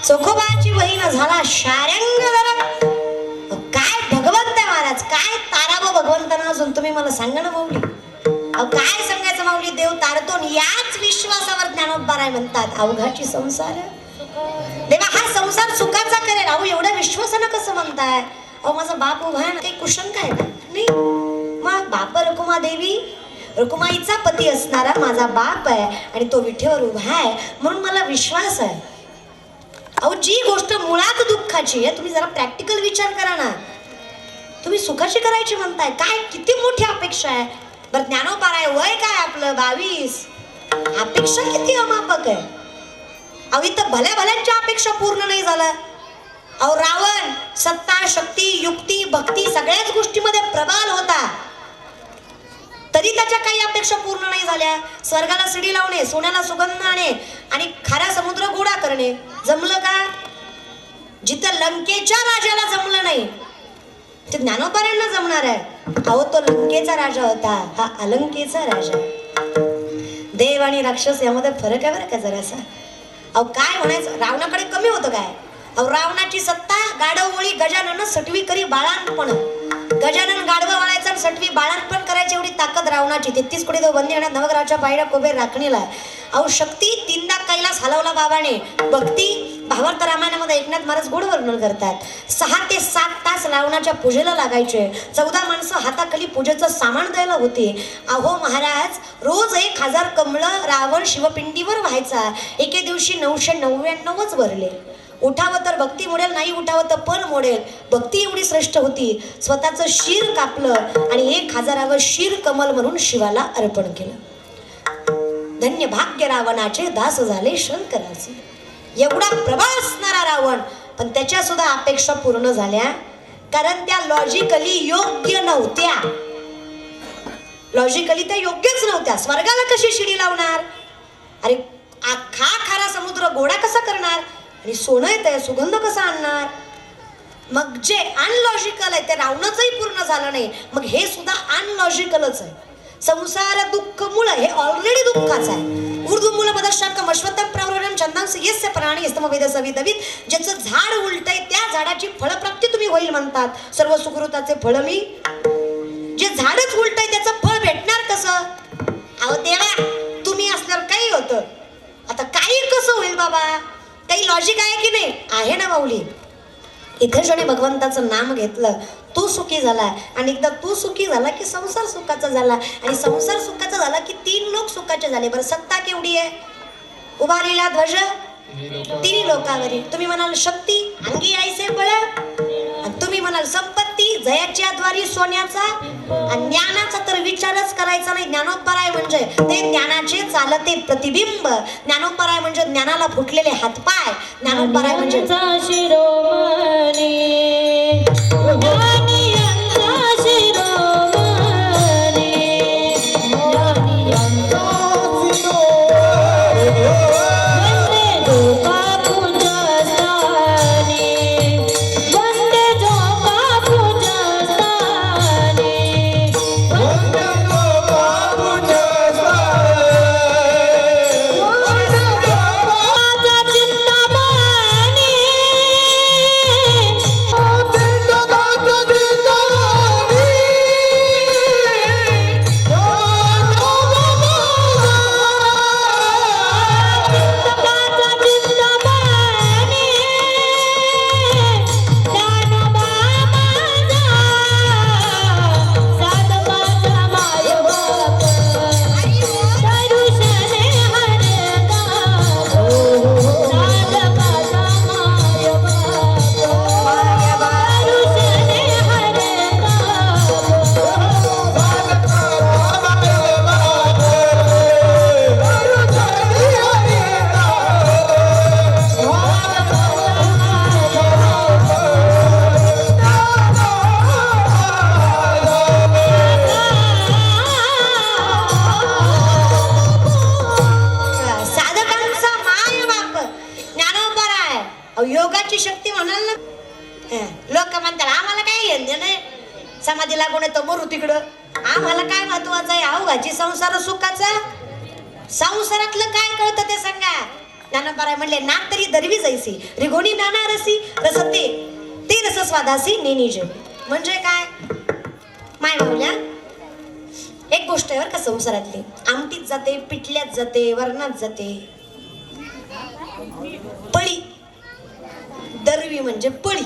चोखोबाची बहीण झाला शारंग. काय भगवंत आहे महाराज, काय तारावं भगवंताना अजून तुम्ही मला सांगा ना माऊली. काय सांगायचं माऊली, देव तारतो. याच विश्वासावर ज्ञानोबराय म्हणतात अवघाची संसार. देवा हा संसार सुखाचा करेल. अहो एवढ्या विश्वासानं कसं म्हणताय. अहो माझा बाप उभा आहे ना, काही कुशन काय नाही. मग बाप रकुमा देवी, रकुमाईचा पती असणारा माझा बाप आहे आणि तो विठेवर उभा आहे म्हणून मला विश्वास आहे. अहो जी गोष्ट मुळात दुःखाची आहे, तुम्ही जरा प्रॅक्टिकल विचार करा ना. तुम्ही सुखाची करायची म्हणताय, काय किती मोठी अपेक्षा आहे. बरं ज्ञानोबराय वय काय आपलं 22, अपेक्षा किती अमापक आहे. अहो इथं भल्या भल्यांच्या अपेक्षा पूर्ण नाही झाल्या. अहो रावण सत्ता शक्ती युक्ती भक्ती सगळ्याच गोष्टीमध्ये प्रबल होता, तरी त्याच्या काही अपेक्षा पूर्ण नाही झाल्या. स्वर्गाला शिडी लावणे, सोन्याला सुगंध आणे आणि खारा समुद्र गोडा करणे जमलं का. जिथं लंकेच्या राजाला जमलं नाही ते ज्ञानोबरायांना जमणार आहे. अहो तो लंकेचा राजा होता, हा अलंकेचा राजा. देव आणि राक्षस यामध्ये फरक आहे बरं का जरासा. अहो काय म्हणायचं, रावणाकडे कमी होतं काय. अहो रावणाची सत्ता गाढव वळी गजानन सटवी करी बाळांपण. गजानन गाढवा वळायचा आणि सटवी बाळांपण करायची एवढी ताकद रावणाची. 33 कोटी तो बंदी आणि नवग्रहाच्या पायऱ्या कुबेर राखणीला. अहो शक्ती 3दा कैलास हलवला बाबाने, भक्ती भावार्थ रामायणामध्ये एकनाथ महाराज गोड वर्णन करतात. 6 ते 7 तास रावणाच्या पूजेला लागायचे. 14 माणसं हाताखाली पूजेचं सामान द्यायला होती. अहो महाराज, रोज 1000 कमळं रावण शिवपिंडीवर व्हायचा. एके दिवशी 999च भरले. उठावं तर भक्ती मोडेल, नाही उठावं तर पण मोडेल. भक्ती एवढी श्रेष्ठ होती, स्वतःचं शिर कापलं आणि 1000वे शिर कमल म्हणून शिवाला अर्पण केलं. धन्य भाग्य रावणाचे, दास झाले शंकराचे. एवढा प्रबळ असणारा रावण, पण त्याच्या सुद्धा अपेक्षा पूर्ण झाल्या, कारण त्या लॉजिकली योग्य नव्हत्या. लॉजिकली त्या योग्यच नव्हत्या. स्वर्गाला कशी शिडी लावणार? अरे खारा समुद्र गोडा कसा करणार? आणि सोनं येतंय, सुगंध कसा आणणार? मग जे अनलॉजिकल आहे ते रावणाचंही पूर्ण झालं नाही, मग हे सुद्धा अनलॉजिकलच आहे. संसार दुःख मूळ हे ऑलरेडी दुःखाचं आहे. उर्दू मूळ पदशाकम अश्वत्थम प्रवरम छंदांस यस्य प्राणी यस्तम वेद सविदवित. ज्याचं झाड उलटय त्या झाडाची फळप्राप्ती तुम्ही होईल म्हणतात. सर्व सुकृताचे फळ मी. जे झाडच उलटय त्याचं फळ भेटणार कसं? अहो देवा, तुम्ही असल्यावर काही होतं. आता काही कसं होईल बाबा? काही लॉजिक आहे की नाही? आहे ना माऊली. इथे ज्याने भगवंताचं नाम घेतलं तो सुखी झाला, आणि एकदा तू सुखी झाला की संसार सुखाचा झाला, आणि संसार सुखाचा झाला की 3 लोक सुखाचे झाले. बरं सत्ता केवढी आहे? उभारलेला ध्वज 3 लोकावरी. तुम्ही म्हणाल शक्ती, अंगी आईसे बळ. तुम्ही म्हणाल संपत्ती, जयाच्या द्वारी सोन्याचा. आणि ज्ञानाचा तर विचारच करायचा नाही. ज्ञानोपराय म्हणजे ते ज्ञानाचे चालते प्रतिबिंब. ज्ञानोपराय म्हणजे ज्ञानाला फुटलेले हातपाय. ज्ञानोपराय म्हणजे योगाची शक्ती म्हणाल ना. लोक म्हणतात आम्हाला काय घेणं नाही, समाधी लागून येतो मरू तिकडं. आम्हाला काय महत्वाचं आहे? अवघाची संसार सुखाचा. संसारातलं काय कळतं ते सांगा. ज्ञानोबराय म्हणले ना तरी दरवी जैसी रिघोणी नाना रसी रसते ते रस स्वादासी नेनी जे. म्हणजे काय माय मावल्या, एक गोष्ट आहे बरं का संसारातली. आमटीत जाते, पिठल्यात जाते, वरणात जाते. पळी दरवी म्हणजे पळी.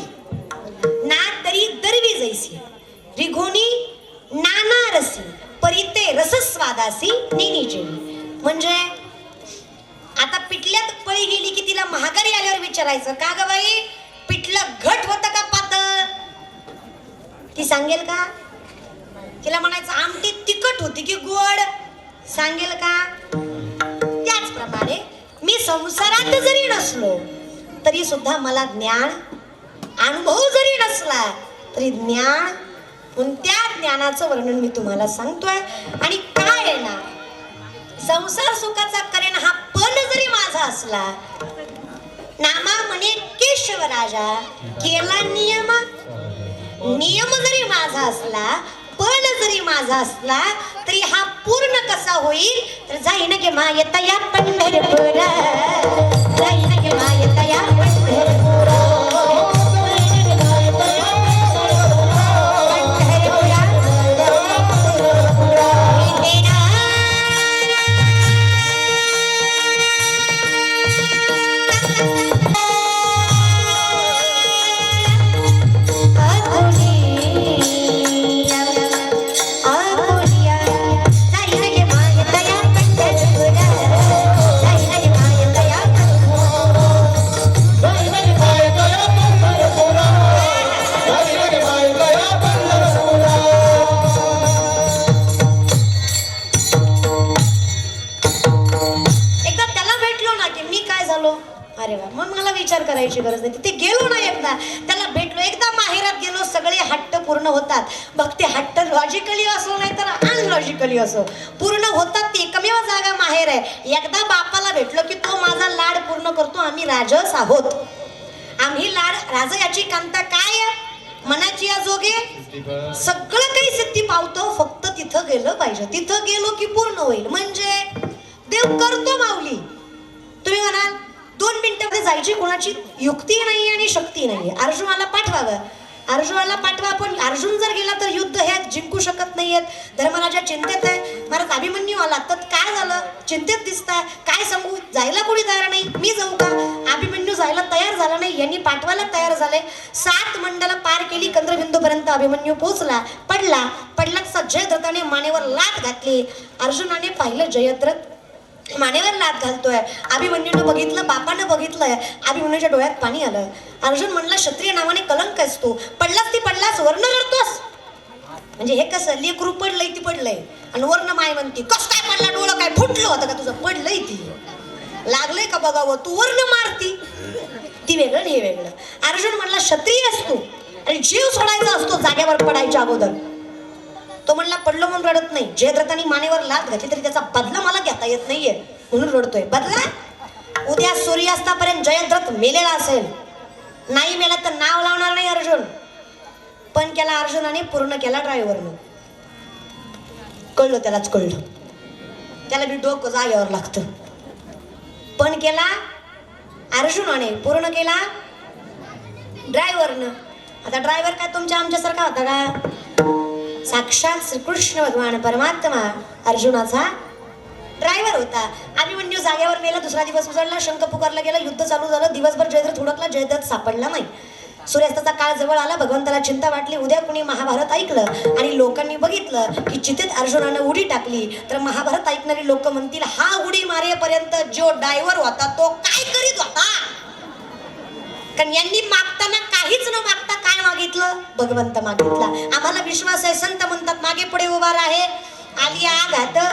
ना तरी दरवी जैसी रिघोणी नाना रसी परिते रसस्वादासी नेनी जेवी. म्हणजे आता पिठल्यात पळी गेली की तिला महागारी आल्यावर विचारायचं का ग बाई पिठलं घट होतं का पातळ? ती सांगेल का? तिला म्हणायचं आमटी तिखट होती की गोड? सांगेल का? त्याचप्रमाणे मी संसारात जरी नसलो तरी सुद्धा मला ज्ञान, अनुभव जरी नसला तरी ज्ञान, म्हणून त्या ज्ञानाचं वर्णन मी तुम्हाला सांगतोय. आणि काय आहे ना, संसार सुखाचा करेन हा पण जरी माझा असला, नामा म्हणे केशव राजा केला नियम, नियम जरी माझा असला, पण जरी माझा असला तरी हा पूर्ण कसा होईल? तर जाईन गे मायेता या पंढरपुरा, जाईन गे मायेता या पंढरपुरा. करायची गरज नाही. तिथे गेलो ना एकदा, त्याला भेटलो, एकदा माहेरात गेलो, सगळे हट्ट पूर्ण होतात. मग ते हट्ट लॉजिकली असो नाही तर अनलॉजिकली असो पूर्ण होतात. ती एकमेव जागा माहेर आहे. एकदा बापाला भेटलो की तो माझा लाड पूर्ण करतो. आम्ही राजस आहोत. आम्ही लाड राज याची कांता काय मनाची जोगे सगळं काही सिद्धी पावतो. फक्त तिथं गेलं पाहिजे. तिथं गेलो की पूर्ण होईल. म्हणजे देव करतो माऊली. तुम्ही म्हणाल 2 मिनिटांमध्ये जायची कोणाची युक्ती नाही आणि शक्ती नाही. अर्जुनाला पाठवावं. अर्जुनाला पाठवा. पण अर्जुन जर गेला तर युद्ध हे जिंकू शकत नाहीयेत. धर्मराजा चिंतेत आहे. महाराज अभिमन्यू आला तर काय झालं, चिंतेत दिसताय, काय सांगू, जायला कोणी तयार नाही, मी जाऊ का. अभिमन्यू जायला तयार झाला नाही, यांनी पाठवायला तयार झाले. 7 मंडलं पार केली. कंद्रबिंदू पर्यंत अभिमन्यू पोहोचला. पडला जयद्रथाने मानेवर लात घातली. अर्जुनाने पाहिलं जयद्रथ मानेवर लात घालतोय. अभिमन्यूनं बघितलं, बापानं बघितलंय. अभिमन्यूच्या डोळ्यात पाणी आलं. अर्जुन म्हणला क्षत्रिय नावाने कलंक आहेस तू. पडलास ती पडलास, वर्ण रडतोस. म्हणजे हे कसं, लेकरू पडलंय ती पडलंय आणि वर्ण माय म्हणती कस काय पडला, डोळं काय फुटलं होतं का तुझं, पडलंय ती, लागलंय का बघावं, तू वर्ण मारती. ती वेगळं आणि हे वेगळं. अर्जुन म्हणला क्षत्रिय असतो आणि जीव सोडायचा असतो जागेवर पडायच्या अगोदर. तो म्हणला पडलो म्हणून रडत नाही. जयद्रथाने मानेवर लात घातली तरी त्याचा बदला मला घेता येत नाहीये म्हणून रडतोय. बदला उद्या सूर्यास्तापर्यंत जयद्रथ मेलेला असेल. नाही मेला तर नाव लावणार नाही अर्जुन. पण केला अर्जुनाने, पूर्ण केला ड्रायव्हरनं. कळलं, त्यालाच कळलं. त्याला बी डोकं जागेवर लागतं. पण केला अर्जुनाने, पूर्ण केला ड्रायव्हरनं. आता ड्रायव्हर काय तुमच्या आमच्यासारखा होता का. साक्षात श्रीकृष्ण भगवान परमात्मा अर्जुनाचा ड्रायव्हर होता. अभिमन्यू जागेवर मेला. दुसरा दिवस उजळला. शंख पुकारला गेला. युद्ध चालू झालं. दिवसभर जयद्रथ हुडकला. जयद्रथ सापडला नाही. सूर्यास्ताचा काळ जवळ आला. भगवंताला चिंता वाटली. उद्या कुणी महाभारत ऐकलं आणि लोकांनी बघितलं की चितेत अर्जुनानं उडी टाकली तर महाभारत ऐकणारी लोक म्हणतील हा उडी मारेपर्यंत जो ड्रायव्हर होता तो काय करीत होता. कारण यांनी मागताना काहीच न मागता काय मागितलं, भगवंत मागितला. आम्हाला विश्वास आहे. संत म्हणतात मागे पुढे उभा राहे, आली आघात आता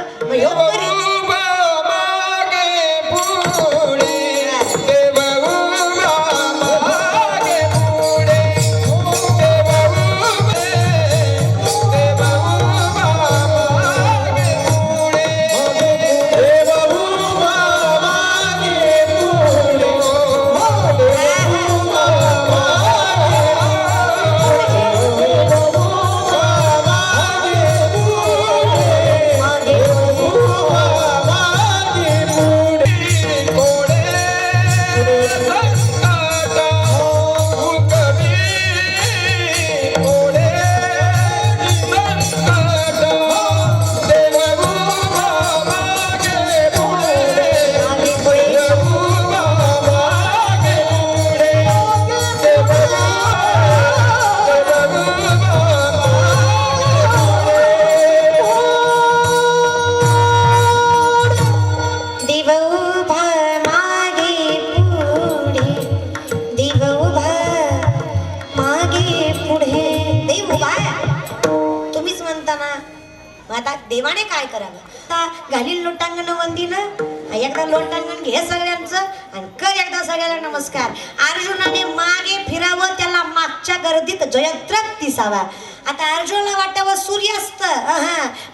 देवाने काय करावं. घालील लोटांगण वंदीनं, एकदा लोटांगण घे सगळ्यांचं आणि कर एकदा सगळ्याला नमस्कार. अर्जुनाने मागे फिरावं, त्याला मागच्या गर्दीत जयद्रथ दिसावा. आता अर्जुनाला वाटावं सूर्यास्त,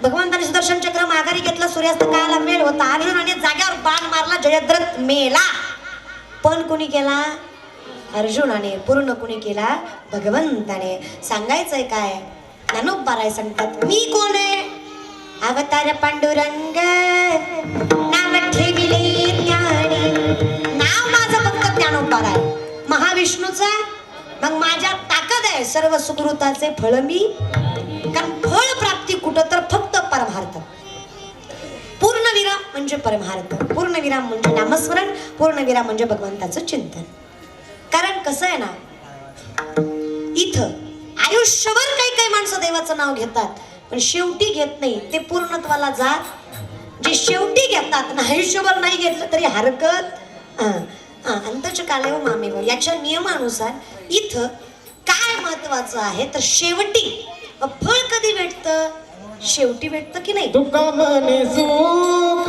भगवंताने सुदर्शन चक्र माघारी घेतलं. सूर्यास्त काळाला मेल होता. अर्जुनाने जाग्यावर बाण मारला. जयद्रथ मेला. पण कुणी केला, अर्जुनाने. पूर्ण कुणी केला, भगवंताने. सांगायचंय काय, ज्ञानोबाराय सांगतात मी कोण आहे. अवतार पांडुरंग नाव ठेविले ज्ञानी. नाव माझं फक्त ज्ञानोबाराय, महाविष्णूचा. मग माझ्या ताकद आहे सर्व सुकृताचे फळ मी. कारण फळ प्राप्ती कुठं तर फक्त परमार्थ. पूर्णविराम म्हणजे परमार्थ. पूर्णविराम म्हणजे नामस्मरण. पूर्णविराम म्हणजे भगवंताचं चिंतन. कारण कसं आहे ना, इथं आयुष्यभर काही काही माणसं देवाचं नाव घेतात पण शेवटी घेत नाही. ते पूर्णत्वाला जात. जे शेवटी घेतात ना, आयुष्यभर नाही घेतलं तरी हरकत. अंतच कालेव मामेव याच्या नियमानुसार इथं काय महत्वाचं आहे तर शेवटी फळ कधी भेटतं, शेवटी भेटतं की नाही. तुका मने सुख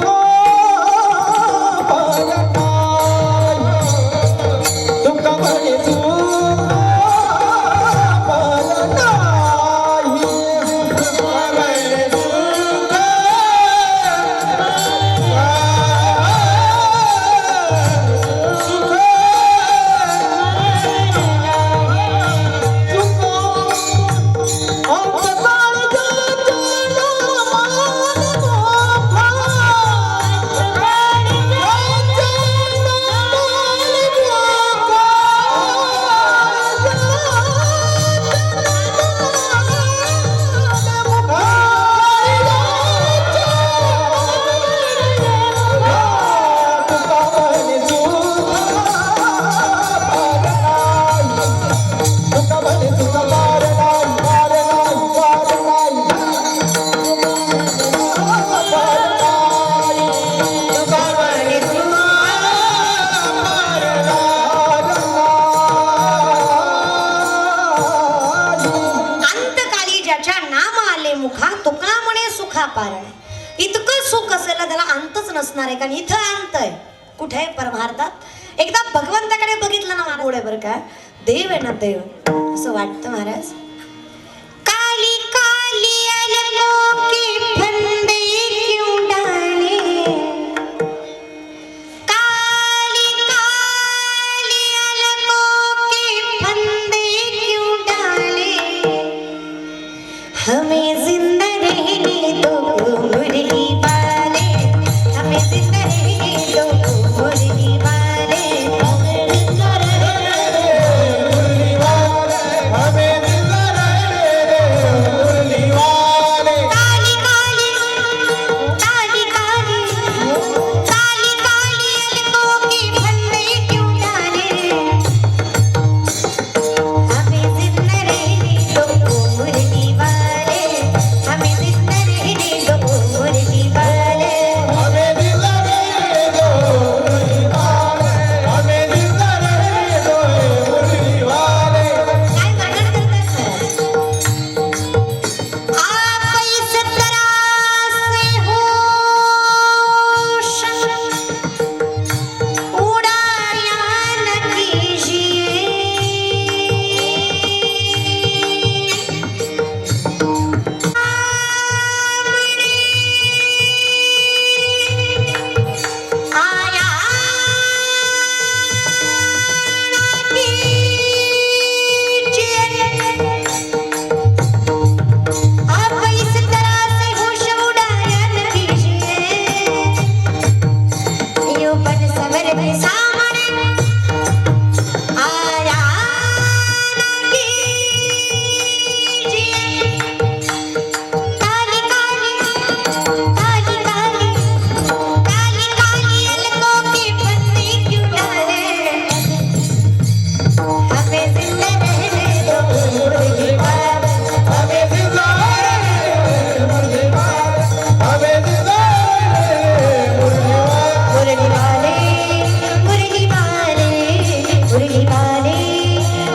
तुका आले मुखा तुका म्हणे सुखा पारण. इतकं सुख असेल ना त्याला अंतच नसणार आहे. कारण इथं अंत आहे कुठे आहे परमार्थात. एकदा भगवंताकडे बघितलं ना महाराज आहे बरं का, देव आहे ना देव असं वाटतं महाराज. काली काली अलगों के फंदे क्यों डाले, काली काली अलगों के फंदे क्यों डाले, हमें जिंदा रहने दो मुरली वाले, हमें जिंदा रहने दो मुरली वाले, हमें जिंदा रहने दो मुरली वाले, हमें जिंदा रहने दो मुरली वाले. काली काली काली काली काली काली अलगों के फंदे क्यों डाले, हमें जिंदा रहने दो मुरली वाले, हमें जिंदा रहने दो मुरली वाले. हमें जिंदा रहने दो मुरली वाले. हमें जिंदा रहने दो मुरली वाले. काय वर्णन करतात आप इस तरह से होश उड़ाया न कीजिए, आया आप इस तरह से होश उड़ाया न कीजिए, यूं बन सवर के सामने आया न कीजिए. काली काली काली काली काली काली अलगों के फंदे क्यों डाले, हमें जिंदा रहने दो मुरली वाले, हमें जिंदा रहने दो मुरली वाले. हमें जिंदा रहने दो मुरली वाले. मुरली वाले मुरली वाले मुरली वाले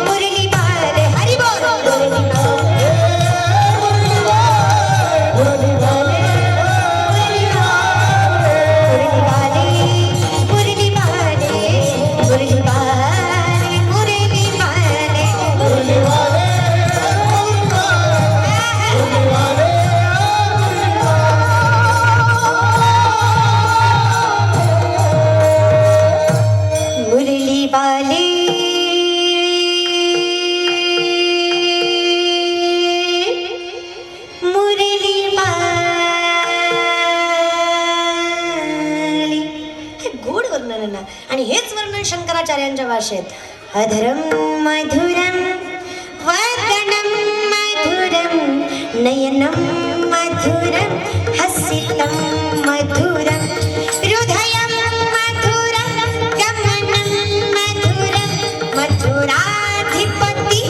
मुरली वाले. हरि बोल मुरली वाले मुरली वाले. मुरली वाले. मुरली वाले मुरली वाले मुरली वाले मुरली वाले मुरली वाले. मुरली वाले. मुरली वाले. मुरली वाले. मुरली वाली. हे गोड वर्णन आहे ना. आणि हेच वर्णन शंकराचार्यांच्या भाषेत. अधरम मधुरम वदनम मधुरम नयनम मधुरम हसितम मधुरम हृदयम मधुरम गमनम मधुरम मधुराधिपति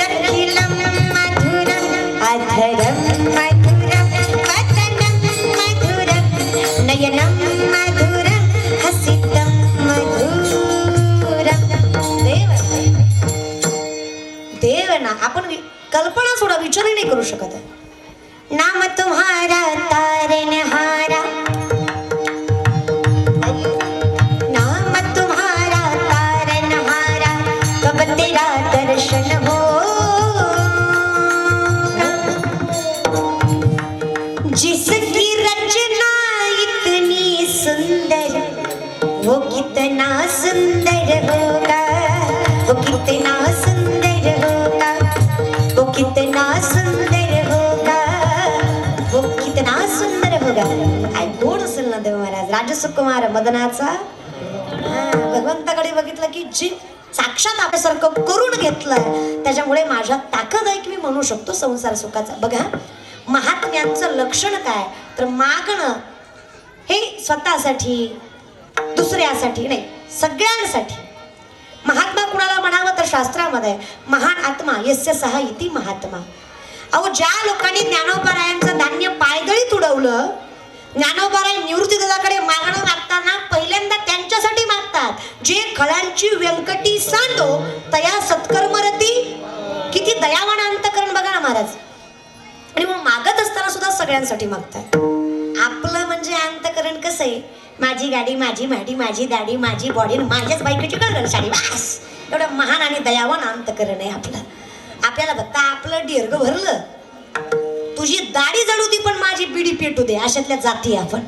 रखिलम मधुरम अधरम मधुरम वदनम मधुरम नयनम मधुरम हसितम मधुरम. देव देव ना आपण कल्पना सोडा विचारही नाही करू शकत आहे. नाम तुम्हारा तारनहारा, नाम तुम्हारा तारनहारा, कब तेरा दर्शन होगा, जिसकी रचना इतनी सुंदर वो कितना सुंदर होगा, वो कितना सुंदर होगा, वो कितना सुंदर होगा, वो कितना सुंदर होगा. काय गोड असेल ना देव महाराज. राजसुकुमार मदनाचा भगवंताकडे बघितलं की जी साक्षात आपल्यासारखं करून घेतलंय त्याच्यामुळे माझ्यात ताकद आहे की मी म्हणू शकतो संसार सुखाचा. बघा महात्म्यांचं लक्षण काय तर मागणं हे स्वतःसाठी दुसऱ्यासाठी नाही सगळ्यांसाठी. महात्मा कुणाला म्हणावं तर शास्त्रामध्ये महान आत्मा यस्य सहा इति महात्मा. अहो ज्या लोकांनी ज्ञानोबारायांचं धान्य पायदळीत उडवलं, ज्ञानोबाराय निवृत्तीदादाकडे मागणं मागताना पहिल्यांदा त्यांच्यासाठी मागतात जे खळांची व्यंकटी सांडो तया सत्कर्मरती. किती दयावान अंतकरण बघा ना महाराज. आणि मग मागत असताना सुद्धा सगळ्यांसाठी मागताय. आपलं म्हणजे अंतकरण कसं आहे, माझी गाडी, माझी माडी, माझी दाढी, माझी बॉडी, माझ्याच बायकोची गळगळ साडी, बस एवढं महान आणि दयावान अंतकरण आहे आपलं. आपल्याला बघता आपलं दीर्घ भरलं, तुझी दाढी जळू दे पण माझी बिडी पेटू दे, अशातल्या जाती आपण.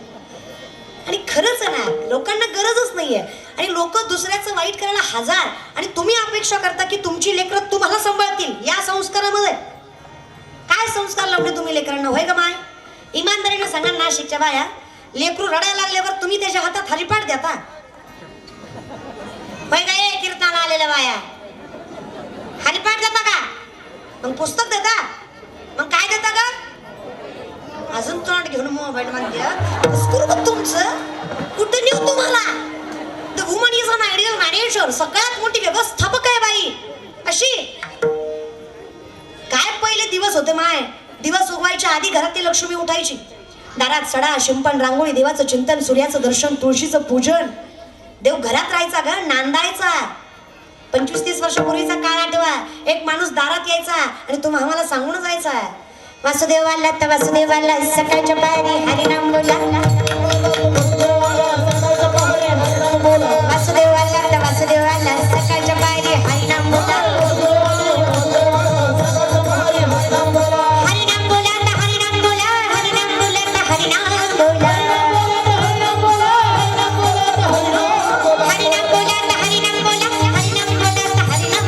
आणि खरंच आहे ना, लोकांना गरजच नाहीये आणि लोक दुसऱ्याचं वाईट करायला हजार, आणि तुम्ही अपेक्षा करता की तुमची लेकरं तुम्हाला सांभाळतील. या संस्कारामध्ये काय संस्कार लावले तुम्ही लेकरांना, होय का माय? इमानदारीने सांगा, नाशिकच्या बाया, लेकरू रडायला लागल्यावर तुम्ही त्याच्या हातात हरिपाठ देता, होय का? कीर्तनाला आलेल्या बाया हरिपाठ देता का? मग पुस्तक देता, मग काय देता का? अजून तोंड घेऊन मोबाईल मध्ये तुमचं कुठं नेऊ तुम्हाला? The woman is an ideal manager, सगळ्यात मोठी व्यवस्थापक आहे बाई अशी. काय पहिले दिवस होते माय, दिवस उगवायच्या आधी घरातली लक्ष्मी उठायची, दारात सडा, शिंपण, रांगोळी, देवाचं चिंतन, सूर्याचं दर्शन, तुळशीचं पूजन. देव घरात राहायचा ग, नांदायचा. 25-30 वर्षापूर्वीचा काळ आठवा, एक माणूस दारात यायचा आणि तुम्ही आम्हाला सांगून जायचा, वासुदेवाला तर वासुदेवाला सकाळच्या पारी हरिनाम बोला, वासुदेवाला तर वासुदेवाला सकाळच्या पारी हरिनाम बोला, हरिनाम बोला तर हरिनाम बोला, हरिनाम बोला तर हरिनाम बोला, हरिनाम बोला तर हरिनाम बोला, हरिनाम बोला तर हरिनाम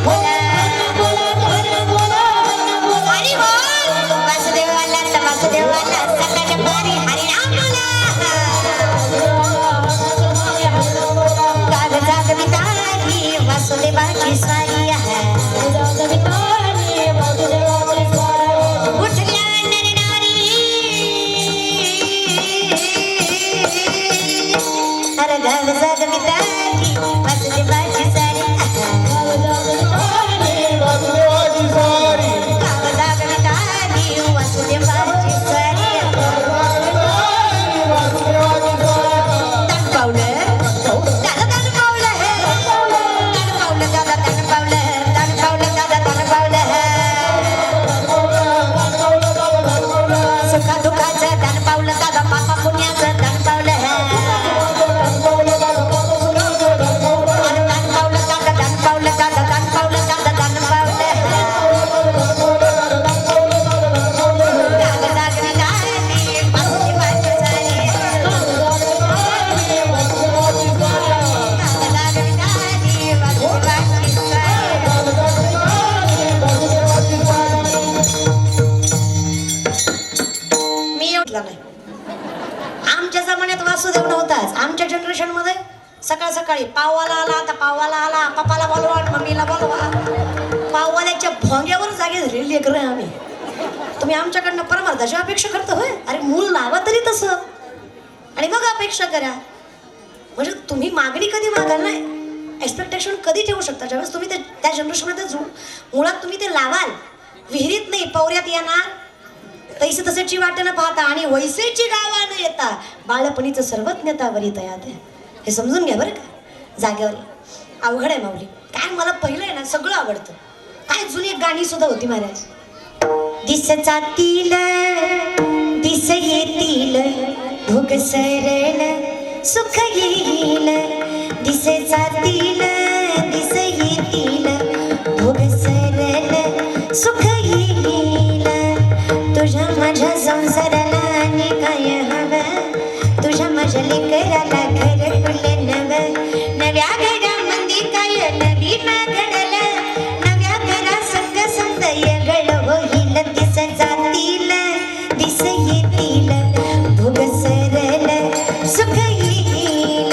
बोला, हरि बोल. वासुदेवाला तर वासुदेवाला सकाळच्या पारी हरिनाम बोला, गाग जाग वितारी वासुदेवाची स्वारी आहे, उठल्या नर नारी, अरे गाग जाग वितारी वासुदेवाची स्वारी आहे, वासुदेवाची स्वारी, गाग जाग वितारी वासुदेवाची स्वारी आहे. तन पावलं दादा, तन पावलं हे, तन पावलं दादा, तन पावलं, तन पावलं दादा, तन पावलं हे. सुखा दुःखाचं तन पावलं दादा, पापा पुण्याचं तन पावलं हे. तन पावलं दादा, तन पावलं दादा, तन पावलं दादा, तन पावलं हे. गाग जाग वितारी वासुदेवाची स्वारी आहे. मी उठला नाही. आमच्या जमान्यात वासुदेव नव्हताच. आमच्या जनरेशन मध्ये सकाळ सकाळी पाववाला आला, आता पाववाला आला, पप्पाला बोलवा, मम्मीला बोलवा. पाववाल्याच्या भोंग्यावर जागे झालेली लेकरं आहे आम्ही. तुम्ही आमच्याकडनं परमार्थाची अपेक्षा करता, होय? अरे मूळ लावा तरी तसं आणि मग अपेक्षा करा. म्हणजे तुम्ही मागणी कधी मागाल नाही, एक्सपेक्टेशन कधी ठेवू शकता? ज्यावेळेस तुम्ही त्या जनरेशनमध्ये मुळात तुम्ही ते लावाल. विहिरीत नाही पवऱ्यात येणार, तैसे तसेची वाट न पाहता आणि वैसेची गावा न येता बाळपणीचं सर्वज्ञता वरी तयात आहे. हे समजून घ्या बरं का. जागेवर अवघड आहे माऊली. काय मला पहिलं आहे ना सगळं आवडतं. काय जुनी एक गाणी सुद्धा होती महाराज. दिस जातील दिस येतील भोग सरळ सुख येईल, दिस जातील दिस येतील भोग सरळ सुख येईल. तुझ्या माझ्या संसाराला आणि काय हवं, तुझ्या माझ्या लेकराला घर खुले नव. नव्या घरामध्ये काय नवीन घडलं, नव्या घरा संग संग यगळ होईल. दिस जातील दिस येतील भोग सरळ सुख येईल.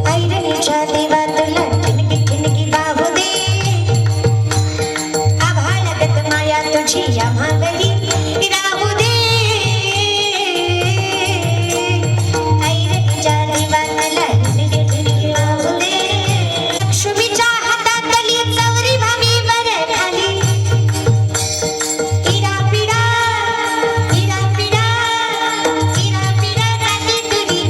ऐरणीच्या देवा तुला ठिणकी ठिणकी वाहू दे, आभाळगत माया तुझी या मावरी राहू दे. ऐरणीच्या देवा तुला ठिणकी ठिणकी वाहू दे. लक्ष्मीच्या हातातली चवरी भामीवर खाली इरा पिडा, इरा पिडा, इरा पिडा राती तुरी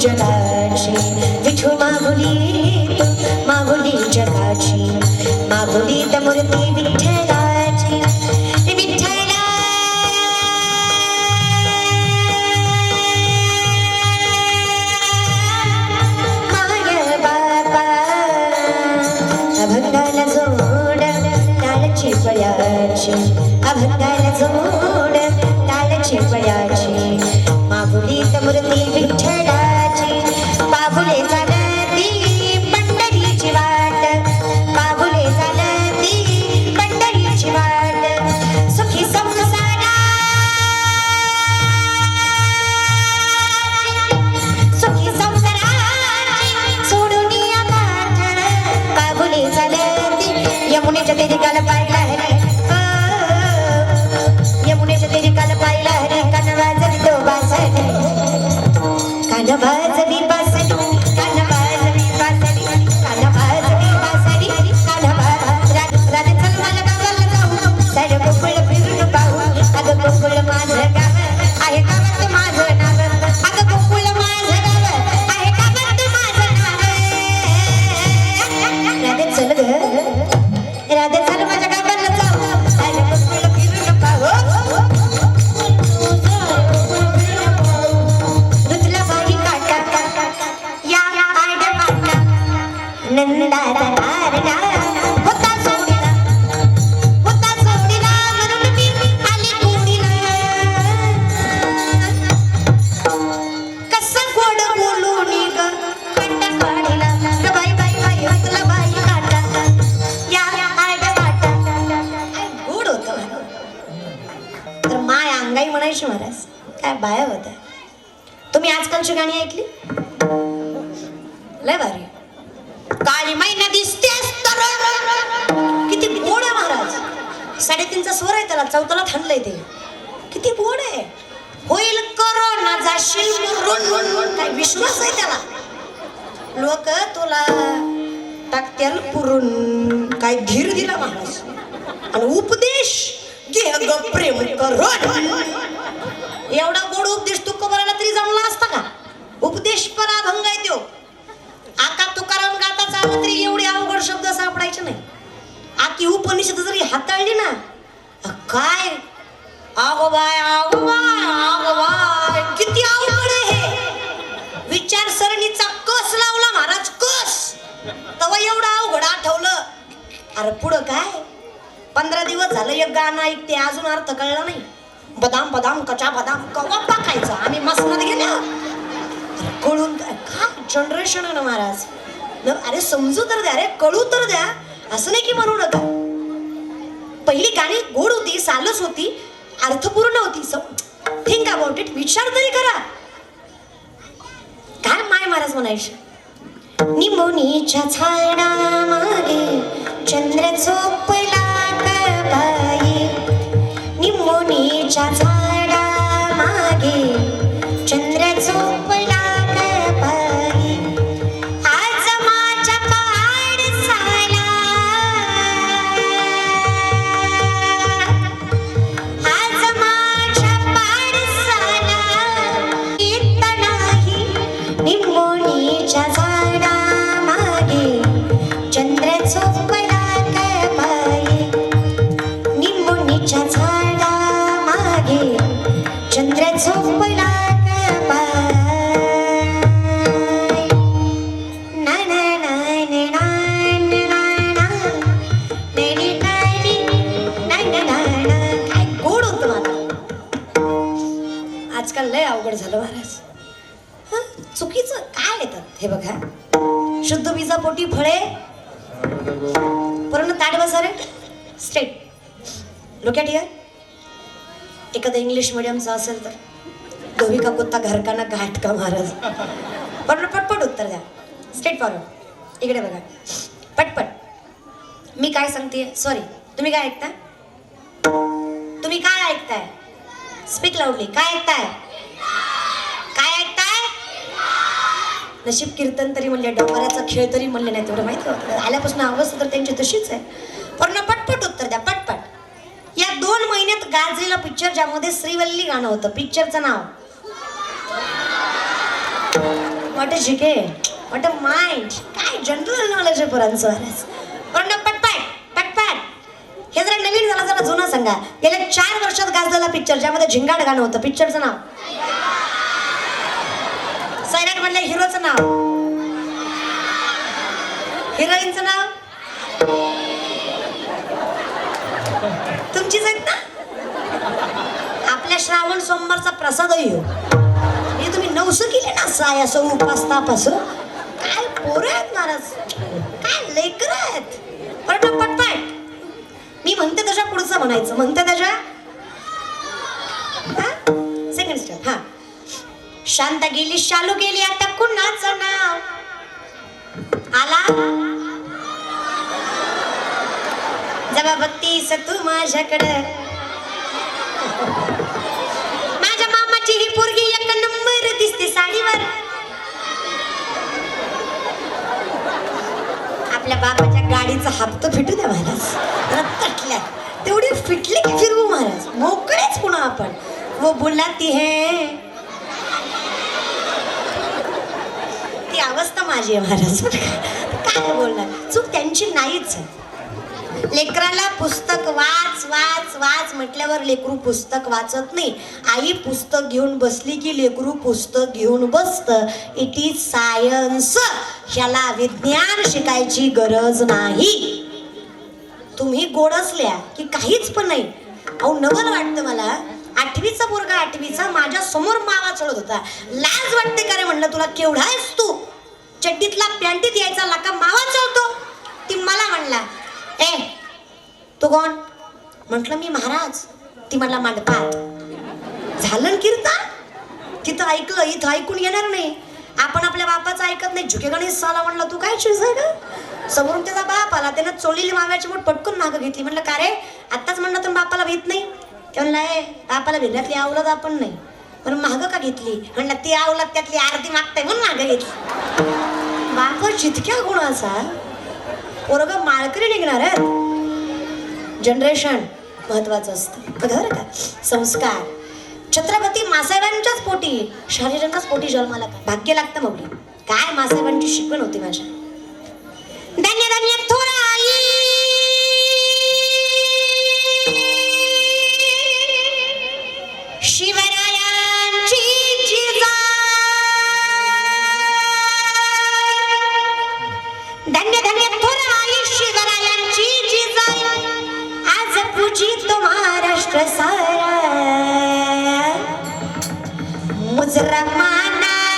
जगाची विठू माऊली तू माऊली जगाची माऊली त मूर्ती विठ्ठलाची विठ्ठला माय बाबा अभंगाला जोड तालची पयाची अभंगाला जोड तालची पयाची माऊली त मूर्ती विठ्ठलाची बाबुले चालती पंढरीची वाट बाबुले चालती पंढरीची वाट सुखी संसारा सुखी संसाराची सोडून या गाठ बाबुले चालती यमुनेच्या तेरिकाला पाहिला रे यमुनेच्या तेरिकाला पाहिला रे कानवाजवी तो बासरी कानवाजवी बासरी कानवाजवी बासरी कानवाजवी बासरी राधे चल माझ्या गावाला जाऊ सारे गोकुळ फिरून पाहू अगं गोकुळ माझं गाव आहे गावात माझं नाव अगं गोकुळ माझं गाव आहे गावात माझं नाव राधे चल ग राधे चल माझ्या गावाला जाऊ सारे गोकुळ फिरून पाहू नंदाचा तारणा होता सोडीला म्हणून मी आली गोडीला कसं गोड बोलून ग कंटा काढीला ग बाई बाई बाई तुला बाई काटा या आड वाटा गोड होतं तर माय अंगाई म्हणायची महाराज काय बाया होत्या तुम्ही आजकालची गाणी ऐकली लय भारी काळी मैना दिसतेस तर किती गोड आहे महाराज 3.5चा स्वर आहे त्याला चौथाला थांबलंय ते किती गोड आहे होईल करोना जाशील मरून काय विश्वास आहे त्याला लोक तुला टाकत्याल पुरून काय धीर दिला महाराज आणि उपदेश घे ग प्रेम करून एवढा गोड उपदेश तू करायला तरी जमला असता का उपदेश पर अभंग आहे त्यो आका तुकाराम गाता चालला तरी एवढे अवघड शब्द सापडायचे नाही आकी उपनिषद जरी हाताळली ना काय आगोबाय किती अवघड आहे हे विचारसरणीचा कस लावला महाराज कस तवा एवढं अवघड आठवलं अरे पुढं काय 15 दिवस झालं एक गाणं ऐकते अजून अर्थ कळला नाही बदाम बदाम कचा बदाम कवा पाकायचा आम्ही मसनात गेल्या कळून काय जनरेशन आहे ना महाराज अरे समजू तर द्या अरे कळू तर द्या असं नाही की म्हणू नका पहिली गाणी गोड होती सालस होती अर्थपूर्ण होती थिंक अबाउट इट विचार तरी करा काय माय महाराज म्हणायचे निमोनीच्या झाडा मागे चंद्र झोपला ग बाई निमोनीच्या झाडा मागे चंद्र झोपला आजकाल लय अवघड झालं महाराज चुकीचं काय येतात हे बघा शुद्ध बीजापोटी फळे पूर्ण ताट बसा रे स्ट्रेट लुक ॲट हिअर एखादं इंग्लिश मीडियमचं असेल तर धोबी का कुत्ता घर का ना घाट का महाराज पण पटपट उत्तर द्या स्ट्रेट फॉरवर्ड इकडे बघा पटपट मी काय सांगते सॉरी तुम्ही काय ऐकता तुम्ही काय ऐकताय स्पीक लाऊडली काय ऐकताय काय ऐकताय नशीब कीर्तन तरी म्हणले डोंगराचा खेळ तरी म्हणले नाही तेवढं माहिती होतं आल्यापासून अवस्था तर त्यांची तशीच आहे पण पटपट उत्तर द्या पटपट या 2 महिन्यात गाजलेला पिक्चर ज्यामध्ये श्रीवल्ली गाणं होतं पिक्चरचं नाव what a GK, what a mind, काय जनरल नॉलेज आहे पोरांचं महाराज. पण पटपट पटपट हे जरा नवीन झालं, जरा जुनं सांगा. गेल्या 4 वर्षात गाजलेला पिक्चर ज्यामध्ये झिंगाट गाणं होतं, पिक्चरचं नाव, सैराट मधल्या हिरोचं नाव, हिरोईनचं नाव तुमचीच आहेत ना. आपल्या श्रावण सोमवारचा प्रसादही हो. हे तुम्ही नवसं केली ना, साय असं उपास ताप असं, काय पोरं आहेत महाराज, काय लेकर आहेत. पटपट मी म्हणते त्याच्या पुढचं म्हणायचं, म्हणते त्याच्या सेकंड स्टेप. हा, शांत गेली शालू गेली, आता कुणाचं नाव आला. जेव्हा बघतीस तू माझ्याकडे, माझ्या मामाची ही पोरगी 1 नंबर दिसते साडीवर. आपल्या बाबाच्या गाडीचा हप्ता फिटू द्या महाराज, तटल्या तेवढी फिटली की फिरवू महाराज, मोकळेच पुन्हा आपण. वो बुलाती है, ती अवस्था माझी आहे महाराज. काय बोलणार, चूक त्यांची नाहीच. लेकराला पुस्तक वाच वाच वाच म्हटल्यावर लेकरू पुस्तक वाचत नाही. आई पुस्तक घेऊन बसली की लेकरू पुस्तक घेऊन बसत. It is science. ह्याला विज्ञान शिकायची गरज नाही. तुम्ही गोडसल्या की काहीच पण नाही. अहो नवल वाटतं मला, 8वीचा पोरगा 8वीचा माझ्या समोर मावा चढत होता. लाज वाटते का रे म्हणलं तुला, केवढा आहेस तू, चड्डीतला पॅन्टीत यायचा लाका मावा चढतो. ती मला म्हणला, ए तू कोण म्हटलं, मी महाराज. ती म्हणला मंडपात. झालं कीर्तन तिथं ऐकलं, इथं ऐकून येणार नाही. आपण आपल्या बापाचं ऐकत नाही. झुके गणेश साला म्हणला, तू काय चीज आहे का. समोरून त्याचा बाप आला, त्यानं चोळलेली माव्याची बोट पटकून मागं घेतली. म्हणलं का रे, आत्ताच म्हणलं तर बापाला भीत नाही. ते म्हणला, ए बापाला भिरण्यातली आवलत आपण नाही, पण मागं का घेतली. म्हणलं ती आवलत त्यातली अर्धी मागताय म्हणून मागं घेतली. बाप जितक्या गुणाचा पोरग माळकरी निघणार आहे. जनरेशन महत्वाचं असतं बरं का. संस्कार छत्रपती मासाहेबांच्याच पोटी, शहाजीराजांच्याच पोटी जन्माला भाग्य लागतं. मग काय मासाहेबांची शिकवण होती माझ्या. धान्य धान्य थोराई शिवरायांची जिजाई. धान्य धान्य थोराई शिवरायांची जिजाई. आज पूजित महाराष्ट्र सारा. मुजरा मानाचा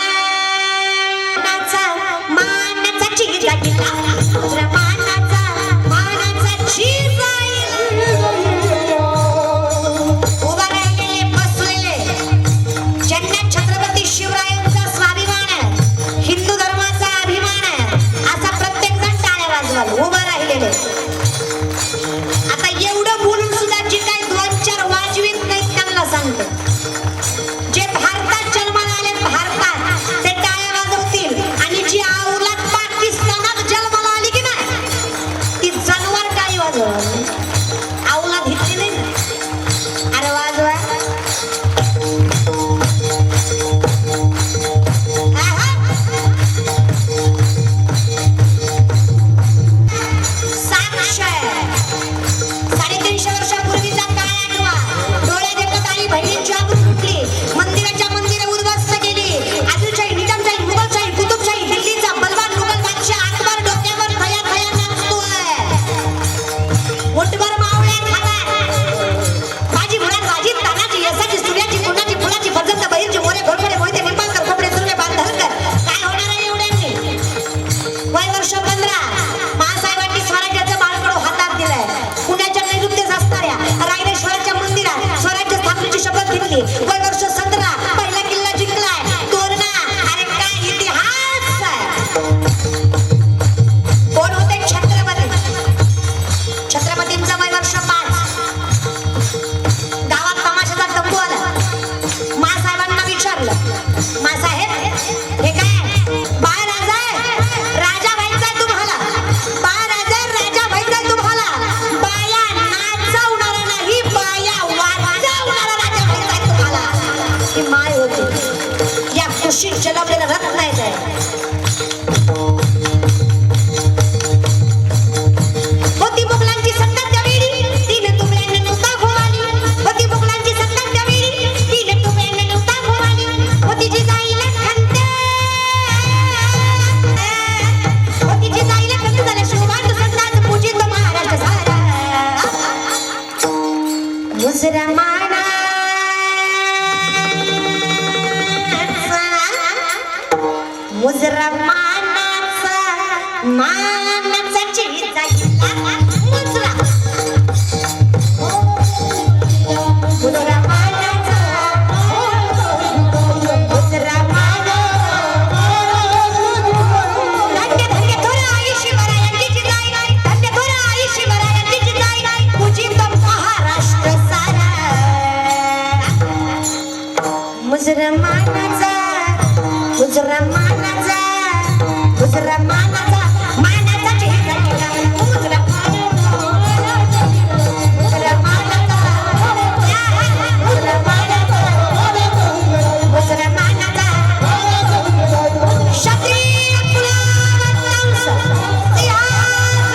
मानाचा मुजरा मानाचा चिजा मुजरा मुजरा मानाचा मुजरा माना धन्य धन्य थोरा आयुष्य मराठी चिजाई धन्य थोरा आयुष्य मराठी चिजाई तुझी तो महाराष्ट्र सारा मुजरा मानाचा मुजरा मानाचा मुजरा मानाचा मानाचा चेहरा केला मुजरा मुजरा मानाचा मुजरा मानाचा मुजरा मानाचा क्षत्रिय कुलावंश सिंहासनाधीश्वर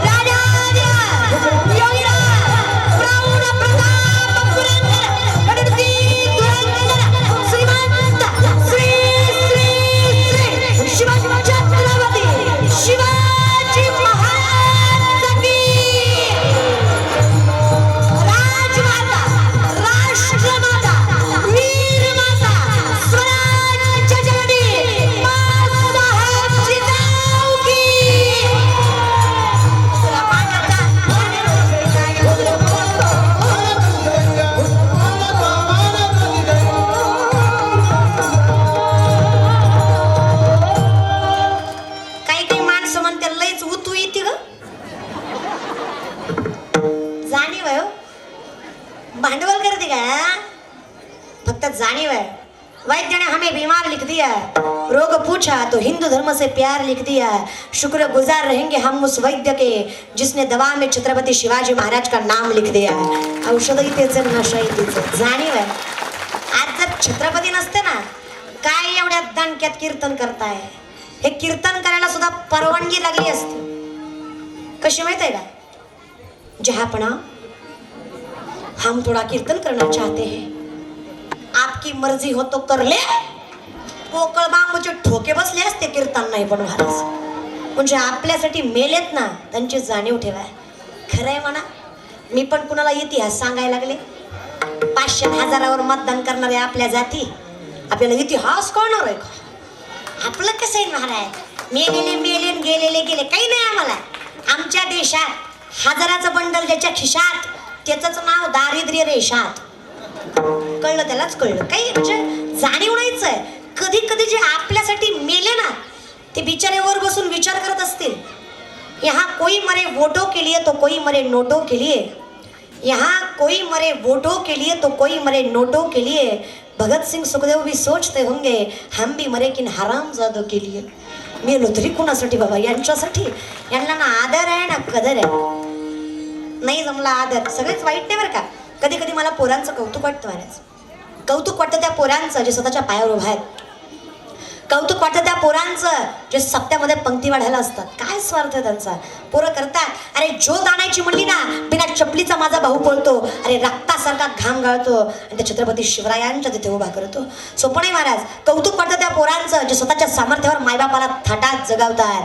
राजाधिराज योगीराज प्रौढ प्रताप पुरंदर गणपती धुरंधर श्रीमंत श्री श्री श्री शिवाजी छत्रपती शिवाजी महाराज की राजमाता राष्ट्रमाता वीरमाता स्वराज्य जननी माँसाहेब जिजाऊ की रामानाचा काही काही माणसं म्हणते लयच उतू येते ग जाणीव आहे हो. भांडवल करते का फक्त जाणीव है वैद्य ने हमें बीमार लिख दिया रोग पूछा तो हिंदू धर्म से प्यार लिख दिया शुक्र गुजार रहेंगे हम उस वैद्य के जिसने दवा में छत्रपति शिवाजी महाराज का नाम लिख दिया औषधही तेच नशाही तेच जाणीव आहे आज जर छत्रपती नसते ना काय एवढ्या दणक्यात कीर्तन करताय हे कीर्तन करायला सुद्धा परवानगी लागली असती कशी माहित आहे का जहापना हम थोड़ा कीर्तन करना चाहते हैं आपकी मर्जी हो तो कर ले पोकळ बांबूचे ठोके बसले असते कीर्तन नाही पण महाराज म्हणजे आपल्यासाठी मेलेत ना त्यांची जाणीव ठेवा खरंय म्हणा मी पण कुणाला इतिहास सांगायला लागले 500,000वर मतदान करणारे आपल्या जाती आपल्याला इतिहास कळणार आहे का आपलं कसं आहे महाराज मेलेले मेले गेलेले गेले काही नाही आम्हाला आमच्या देशात हजाराचं बंडल ज्याच्या खिशात त्याचंच नाव दारिद्र्य रेषात कळलं त्यालाच कळलं काही म्हणजे जाणीव नाहीच आहे कधी कधी जे आपल्यासाठी मेले ना ते बिचारे वर बसून विचार करत असतील यहाँ कोई मरे वोटों के लिए तो कोई मरे नोटों के लिए यहाँ कोई मरे वोटों के लिए तो कोई मरे नोटों के लिए भगत सिंह सुखदेव भी सोचते होंगे हम भी मरे किन हरामजादों के लिए मेलो तरी कुणासाठी बाबा यांच्यासाठी यांना ना आदर आहे ना कदर आहे नाही जमला आदर सगळेच वाईट नाही बरं का कधी कधी मला पोरांचं कौतुक वाटतं महाराज कौतुक वाटतं त्या पोरांचं जे स्वतःच्या पायावर उभा आहेत कौतुक वाटतं त्या पोरांचं जे सप्त्यामध्ये पंक्ती वाढायला असतात काय स्वार्थ आहे त्यांचा पोरं करतात अरे ज्योत आणायची म्हणली ना बिना चपलीचा माझा भाऊ पळतो अरे रक्तासारखा घाम गाळतो आणि त्या छत्रपती शिवरायांच्या तिथे उभा करतो सोपं नाही महाराज कौतुक वाटतं त्या पोरांचं जे स्वतःच्या सामर्थ्यावर मायबापाला थाटात जगावतात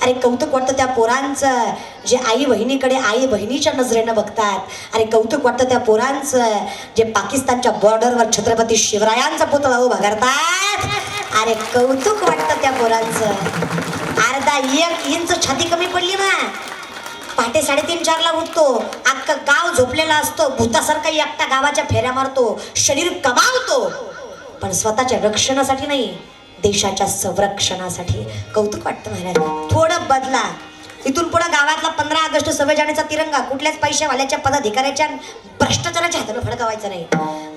अरे कौतुक वाटतं त्या पोरांचं जे आई बहिणीकडे आई बहिणीच्या नजरेनं बघतात अरे कौतुक वाटतं त्या पोरांचं जे पाकिस्तानच्या बॉर्डरवर छत्रपती शिवरायांचा पुतळा उभा करतात अरे कौतुक वाटतं त्या पोरांचं अर्धा 1 इंच छाती कमी पडली ना पहाटे 3:30-4ला उठतो अख्खा गाव झोपलेला असतो भूतासारखा एकटा गावाच्या फेऱ्या मारतो शरीर कमावतो पण स्वतःच्या रक्षणासाठी नाही देशाच्या संरक्षणासाठी कौतुक वाटतं महाराज थोडं बदला इथून पुढे गावातला 15 ऑगस्ट 26 जानेचा तिरंगा कुठल्याच पैशावाल्याच्या पदाधिकाऱ्याच्या भ्रष्टाचाराच्या हाताने फडकवायचा नाही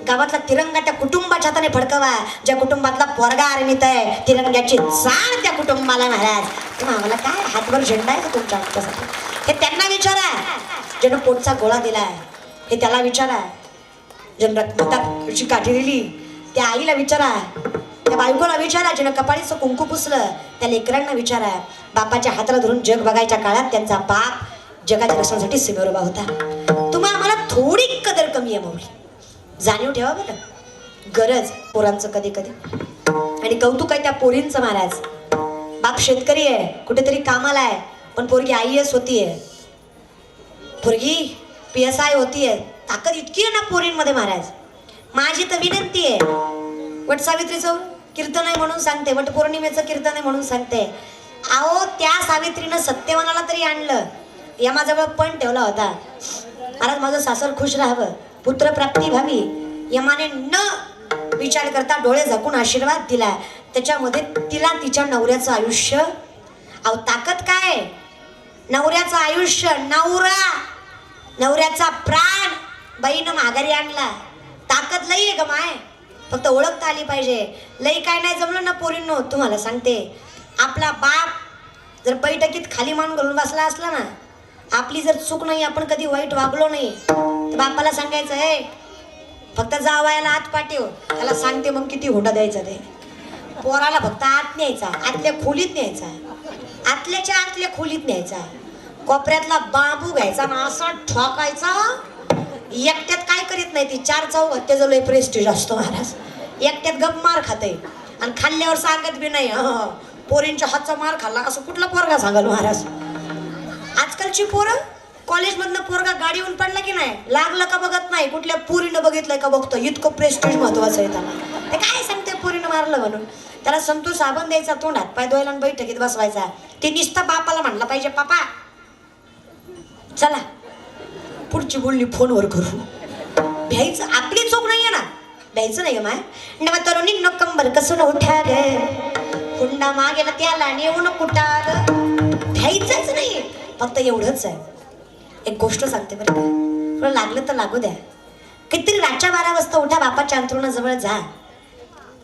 गावातला तिरंगा त्या कुटुंबाच्या हाताने फडकवा ज्या कुटुंबातला पोरगा आर्मीत आहे तिरंग्याची जाण त्या कुटुंबाला महाराज तुम्ही आम्हाला काय हातवर झेंडा आहे का तुमच्या हातासाठी हे त्यांना विचारा ज्यानं पोटचा गोळा दिलाय हे त्याला विचारा ज्यानं रक्ताची काठी दिली त्या आईला विचारा त्या बायकोला विचारा ज्यानं कपाळीचं कुंकू पुसलं त्या लेकरांना विचारा बापाच्या हाताला धरून जग बघायच्या काळात त्यांचा बाप जगाच्या रक्षणासाठी सीमेवर उभा होता तुम्हाला आम्हाला थोडी कदर कमी आहे माऊली जाणीव ठेवा बरं गरज पोरांचं कधी कधी आणि कौतुक आहे त्या पोरींचं महाराज बाप शेतकरी आहे कुठेतरी कामाला आहे पण पोरगी IAS होतीये पोरगी PSI होतीये ताकद इतकी आहे ना पोरींमध्ये महाराज माझी तर विनंती आहे वटसावित्रीचं कीर्तन आहे म्हणून सांगते, वटपौर्णिमेचं कीर्तन आहे म्हणून सांगते. अहो त्या सावित्रीनं सत्यवानाला तरी आणलं, यमाजवळ पण ठेवला होता. महाराज माझं सासर खुश राहावं, पुत्रप्राप्ती व्हावी, यमाने न विचार करता डोळे झाकून आशीर्वाद दिला. त्याच्यामध्ये तिला तिच्या नवऱ्याचं आयुष्य, अहो ताकद काय, नवऱ्याचं आयुष्य, नवऱ्याचा प्राण बाईनं माघारी आणला. ताकद लई आहे ग माय, फक्त ओळखता आली पाहिजे. लई काय नाही जमलं ना पोरींनो, तुम्हाला सांगते, आपला बाप जर बैठकीत खाली मान घालून बसला असला ना, आपली जर चूक नाही, आपण कधी वाईट वागलो नाही, तर बापाला सांगायचं आहे फक्त जावायला आत पाठव, त्याला सांगते मग किती हुंडा द्यायचा ते. पोराला फक्त आत न्यायचा, आतल्या खोलीत न्यायचा, आतल्या खोलीत न्यायचा, कोपऱ्यातला बांबू घ्यायचा ना असा ठोकायचा. एकट्यात काय करीत नाही ती, 4 चौघात त्याचं लय प्रेस्टिज असतो महाराज. एकट्यात गप मार खाते आणि खाल्ल्यावर सांगत बी नाही. पोरींच्या हातचा मार खाल्ला असं कुठला पोरगा सांगाल महाराज. आजकालची पोरं, कॉलेजमधनं पोरगा गाडीहून पडला की नाही, लागलं का बघत नाही, कुठल्या पोरीनं बघितलंय का बघतो. इतकं प्रेस्टिज महत्वाचं आहे त्याला. ते काय सांगते पोरीनं मारलं म्हणून, त्याला संतोष साबण द्यायचा, तोंड हात पाय धुवायला बैठकीत बसवायचा. ते नुसतं बापाला म्हणलं पाहिजे, पापा चला पुढची बोलणी फोनवर करू. भ्यायचं, आपली चूक नाहीये ना, भ्यायचं नाही माय. नव तरुणी न कंबर कसून उठा ग, हुंडा मागेला त्याला नेऊन कुठा ग. भ्यायचंच नाही, फक्त एवढंच आहे. एक गोष्ट सांगते बरं का, तुला लागलं तर लागू द्या. कितीतरी रातच्या 12 वाजता उठा, बापाच्या अंथरुणाजवळ जा,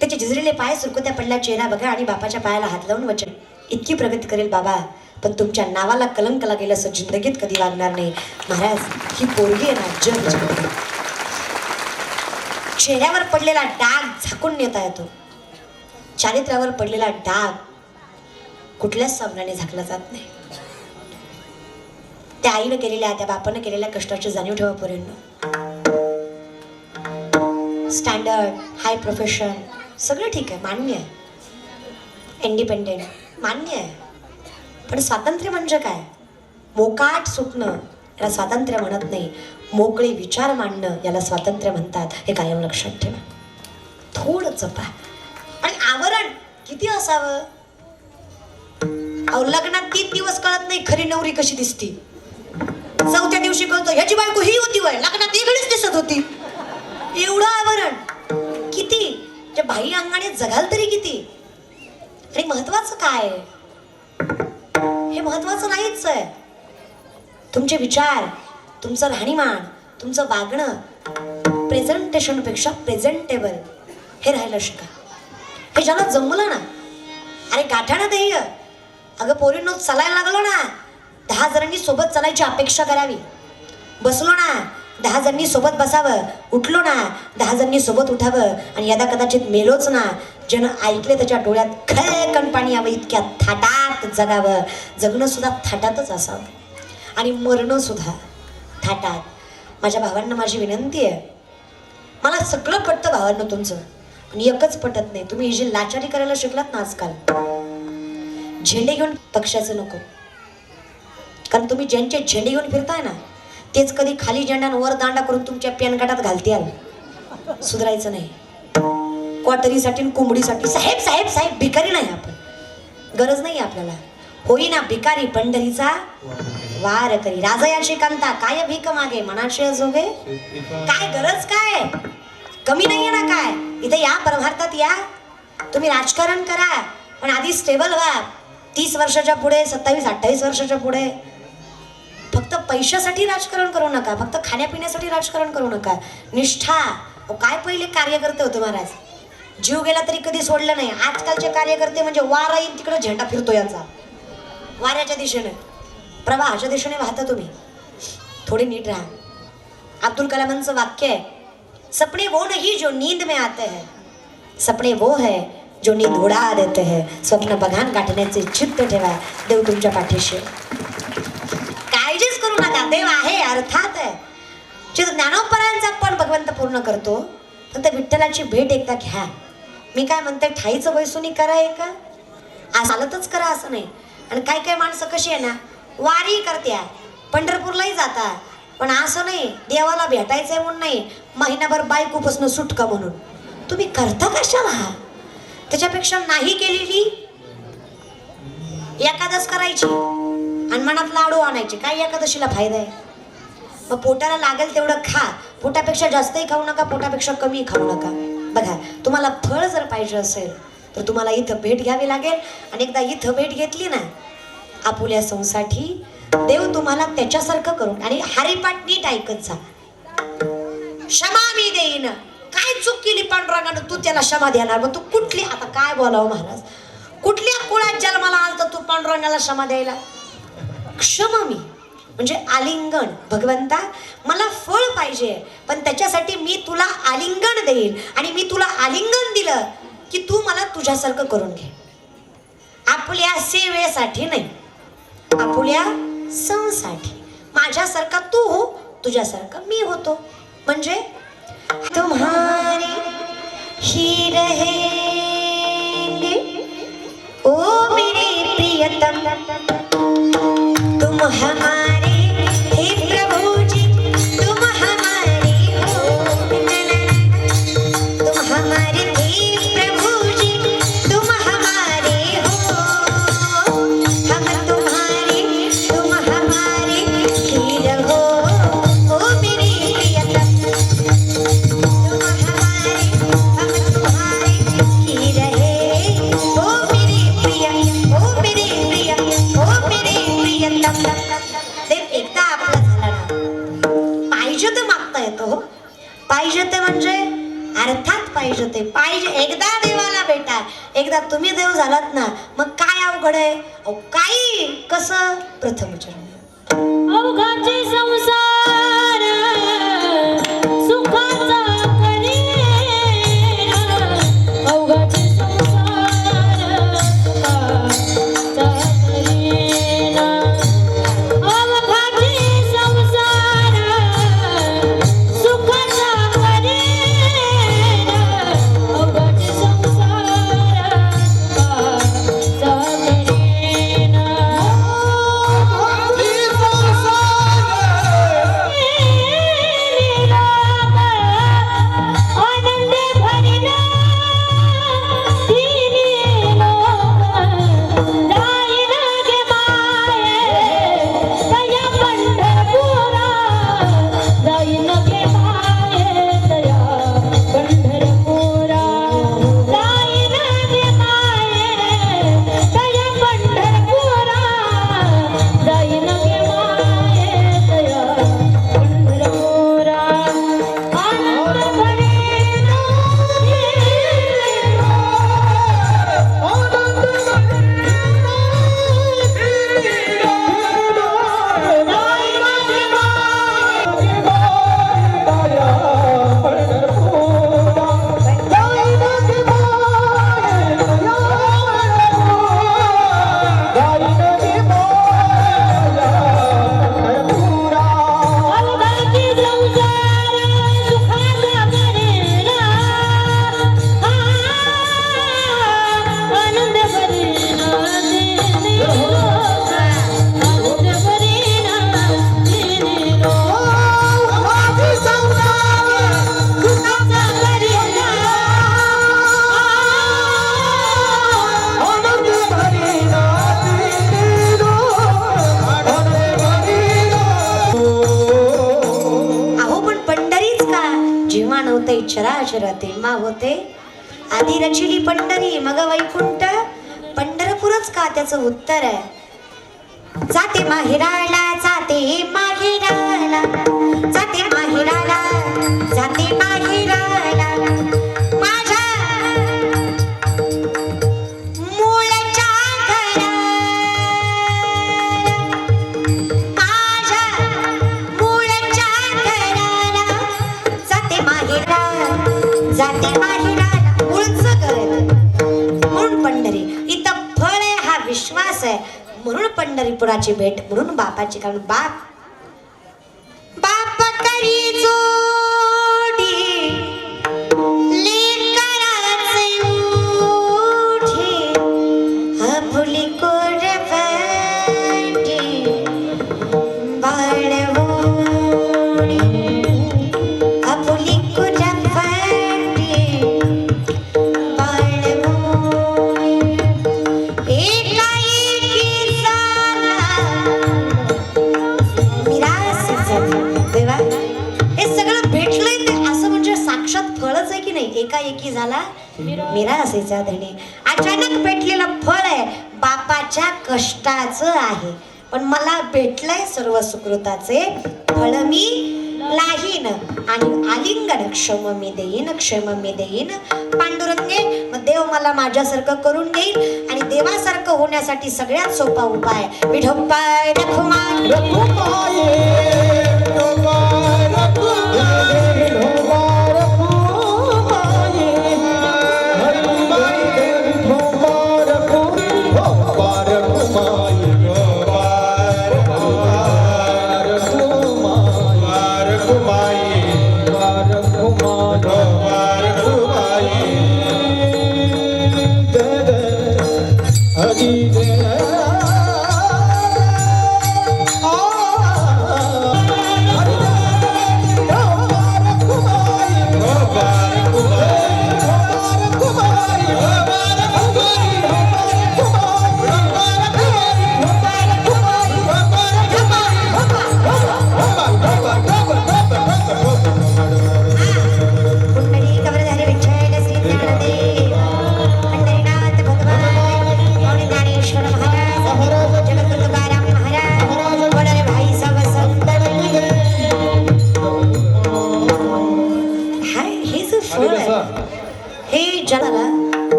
त्याचे झिजलेले पाय सुरकुत्या पडला चेहरा बघा आणि बापाच्या पायाला हात लावून वचन, इतकी प्रगती करेल बाबा, पण तुमच्या नावाला कलंक लागेल असं जिंदगीत कधी वागणार नाही. महाराज ही पोरगी आहे ना, जग चेहऱ्यावर पडलेला डाग झाकून नेता येतो, चारित्र्यावर पडलेला डाग कुठल्याच साबणाने झाकला जात नाही. त्या आईनं केलेल्या, त्या बापानं केलेल्या कष्टाची जाणीव ठेवा पोरींनो. स्टँडर्ड, हाय प्रोफेशन सगळं ठीक आहे, मान्य आहे, इंडिपेंडेंट मान्य आहे, पण स्वातंत्र्य म्हणजे काय? मोकाट सुटणं याला स्वातंत्र्य म्हणत नाही, मोकळे विचार मांडणं याला स्वातंत्र्य म्हणतात. हे कायम लक्षात ठेवा. थोडं जपा. आणि आवरण किती असावं? अहो लग्नात 3 दिवस कळत नाही खरी नवरी कशी दिसती, 4थ्या दिवशी कळतो ह्याची बायको ही होती वय, लग्नात वेगळीच दिसत होती. एवढं आवरण किती, जे बाई अंगाने जगाल तरी किती. आणि महत्वाचं काय, हे महत्वाचं नाहीच आहे. तुमचे विचार, तुमचं राहणीमान, तुमचं वागणं प्रेझेंटेशनपेक्षा प्रेझेंटेबल हे राहायला शिका. हे ज्याला जमलं ना, अरे गाठाणं ध्येय. अगं पोरींनो चालायला लागलो ना, 10 जणांनी सोबत चालायची अपेक्षा करावी. बसलो ना 10 जणांनी सोबत बसावं, उठलो ना 10 जणांनी सोबत उठावं. आणि यदा कदाचित मेलोच ना, जन ऐकले त्याच्या डोळ्यात खळकण पाणी यावं, इतक्या थाटात जगावं. जगणं सुद्धा थाटातच असावं आणि मरणं सुद्धा थाटात. माझ्या भावांना माझी विनंती आहे, मला सगळं पटतं भावांना तुमचं, पण एकच पटत नाही, तुम्ही ही जी लाचारी करायला शिकलात ना आजकाल, झेंडे घेऊन पक्षाचं नको. कारण तुम्ही ज्यांचे झेंडे घेऊन फिरताय ना, तेच कधी खाली झेंडा वर दांडा करून तुमच्या पॅनगटात घालतील. सुधारायचं नाही. क्वाटरीसाठी कोंबडीसाठी साहेब साहेब साहेब भिकारी नाही आपण, गरज नाही आपल्याला. होईना भिकारी पंढरीचा वार करी, राजयाची कांता काय भीक मागे मनाशय जोगे. काय गरज काय, कमी नाहीये ना काय. इथे या, परभारतात या, तुम्ही राजकारण करा, पण आधी स्टेबल व्हा. 30 वर्षाच्या पुढे, 27-28 वर्षाच्या पुढे फक्त पैशासाठी राजकारण करू नका, फक्त खाण्यापिण्यासाठी राजकारण करू नका. निष्ठा. काय पहिले कार्यकर्ते होते महाराज, जीव गेला तरी कधी सोडलं नाही. आजकालचे कार्यकर्ते म्हणजे वारा येईल तिकडे झेंडा फिरतो यांचा, वाऱ्याच्या दिशेने, प्रवाहाच्या दिशेने वाहता तुम्ही. थोडे नीट राहा. अब्दुल कलामांचं वाक्य आहे, सपने वो नहीं जो नींद में आते हैं, सपने वो है जो नींद उडा देते हैं. स्वप्न बघान गाठण्याचे चित्त ठेवा, देव तुमच्या पाठीशी. काळजीच करू नका, देव आहे अर्थात आहे. जे ज्ञानोपरांचा पण भगवंत पूर्ण करतो, फक्त विठ्ठलाची भेट एकदा घ्या. मी काय म्हणते, ठाईचं वैसुनी करा, एक चालतच करा असं नाही. आणि काय काय माणसं कशी आहे ना, वारी करत्या, पंढरपूरलाही जाता, पण असं नाही देवाला भेटायचंय म्हणून नाही, महिनाभर बायकोपासून सुटका म्हणून. तुम्ही करता कशाला? त्याच्यापेक्षा नाही केलेली एकादश करायची आणि मनात लाडू आणायचे. काय एकादशीला फायदा आहे? मग पोटाला लागेल तेवढं खा, पोटापेक्षा जास्तही खाऊ नका, पोटापेक्षा कमी खाऊ नका. बघा, तुम्हाला फळ जर पाहिजे असेल तर तुम्हाला इथं भेट घ्यावी लागेल. आणि एकदा इथं भेट घेतली ना आपुल्या संसाठी, देव तुम्हाला त्याच्यासारखं करून. आणि हरिपाठ नीट ऐकत जा. क्षमा मी देईन. काय चूक केली पांडुरंगानं, तू त्याला क्षमा देणार? मग तू कुठली, आता काय बोलावं महाराज, कुठल्या कुळात जन्माला आलता तू पांडुरंगाला क्षमा द्यायला? क्षमा मी म्हणजे आलिंगन. भगवंता, मला फळ पाहिजे, पण त्याच्यासाठी मी तुला आलिंगन देईन. आणि मी तुला आलिंगन दिलं की तू मला तुझ्यासारखं करून घे. आपल्या सेवेसाठी नाही, आपल्या संसाठी. माझ्यासारखा तू हो, तुझ्यासारखं मी होतो. म्हणजे तुम्हारी ही रहेंगे ओ मेरे प्रियतम, तुम हमारे हे प्रभु जी, तुम हमारे हो, तुम हमारे हे प्रभु जी, तुम हमारे हो, हम तुम्हारे, तुम हमारे ही रहो ओ मेरे प्रियतम, तुम हमारे, हम तुम्हारे ही रहे ओ मेरे प्रिय, ओ मेरे प्रिय, ओ मेरे प्रियतम. ते एकदा आपलं झालं ना, पाहिजे ते मागता येतो हो. पाहिजे ते म्हणजे अर्थात पाहिजे ते पाहिजे. एकदा देवाला भेटा, एकदा तुम्ही देव झालात ना, मग काय अवघड आहे? काही कसं प्रथम चरण अवघाचे संसार सुखाचा करीना, अवघाचे संसार सुखाचा करीना, अवघाचे संसार सुखाचा करीना, अवघाचे संसार सुखाचा करीना. आनंद भरिना तिन्ही लोक, जाईना गे माये तया पंढरपुरा, जाईना गे माये तया पंढरपुरा, जाईना गे माये तया पंढरपुरा, जाईना गे माये तया पंढरपुरा. आनंद भरिना अवघाची संसार सुखाचा करीना, आनंद भरिना तिन्ही लोक, आनंद भरिना तिन्ही लोक, सुखाचा करीना, अहो पण पंढरीच का? जेव्हा नव्हते चराचर तेव्हा होते. आधी रचिली पंढरी मग वैकुंठ, पंढरपूरच का? त्याचं उत्तर आहे, जाते माहेराला, जाते माहेराला, जाते माहेराला, जाते माहेराला, माझ्या मूळच्या घराला, माझ्या मूळच्या घराला, जाते माहेराला, जाते माहेराला. मूळचं घर आहे म्हणून पंढरी. इथं फळ आहे हा विश्वास आहे म्हणून पंढरीपुराची भेट, म्हणून बापाची. कारण बाप करी जोडी लेकराचे ओढे, आपुली कोरवाडी बाळवोणी, आपुली कोरवाडी बाळवोणी. मिरासेचा धनी. अचानक भेटलेलं फळ आहे बापाच्या कष्टाचं आहे, पण मला भेटलंय सर्व सुकृताचे फळ मी लाहीन आणि आलिंगन क्षम मी देईन पांडुरंगे. मग देव मला माझ्यासारखं करून घेईल आणि देवासारखं होण्यासाठी सगळ्यात सोपा उपाय विठोबाय रखुमाई. रखुमाई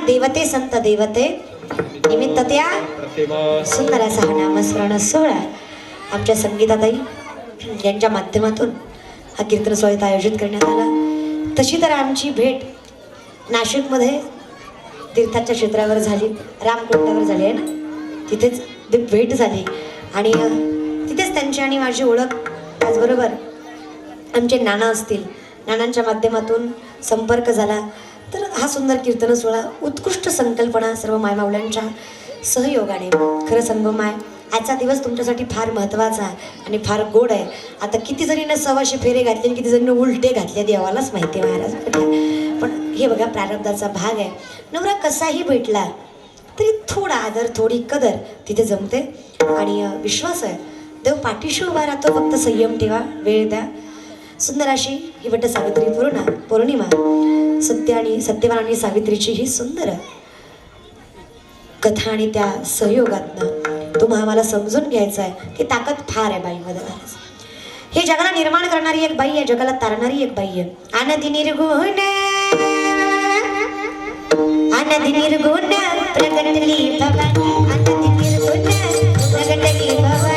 देवते संत देवते निमित्त त्या सुंदर असा हा नामस्मरण सोहळा आमच्या संगीताताई यांच्या माध्यमातून हा कीर्तन सोहळा आयोजित करण्यात आला. तशी तर आमची भेट नाशिकमध्ये तीर्थाच्या क्षेत्रावर झाली, रामकुंडावर झाली आहे ना, तिथेच भेट झाली आणि तिथेच त्यांची आणि माझी ओळख. त्याचबरोबर आमचे नाना असतील, नानांच्या माध्यमातून संपर्क झाला. तर हा सुंदर कीर्तन सोहळा उत्कृष्ट संकल्पना सर्व मायमावल्यांच्या सहयोगाने. खरं सांगू माय, आजचा दिवस तुमच्यासाठी फार महत्त्वाचा आणि फार गोड आहे. आता किती जणीनं 100 फेरे घातले, किती जणीनं उलटे घातले देवालाच माहिती महाराज. पण हे बघा प्रारब्धाचा भाग आहे. नवरा कसाही भेटला तरी थोडा आदर थोडी कदर तिथे जमते आणि विश्वास आहे देव पाठीशी उभा राहतो. फक्त संयम ठेवा, वेळ द्या. सुंदर अशी ही वट सावित्री पौर्णिमा सत्यवान आणि सावित्रीची ही सुंदर कथा आणि त्या सहयोगातनं तुम्हाला आम्हाला समजून घ्यायचं आहे की ताकद फार आहे बाईमध्ये महाराज. हे जगाला निर्माण करणारी एक बाई आहे, जगाला तारणारी एक बाई आहे. आनंदी निर्गुण प्रगटली भवानी, आनंदी निर्गुण प्रगटली भवानी.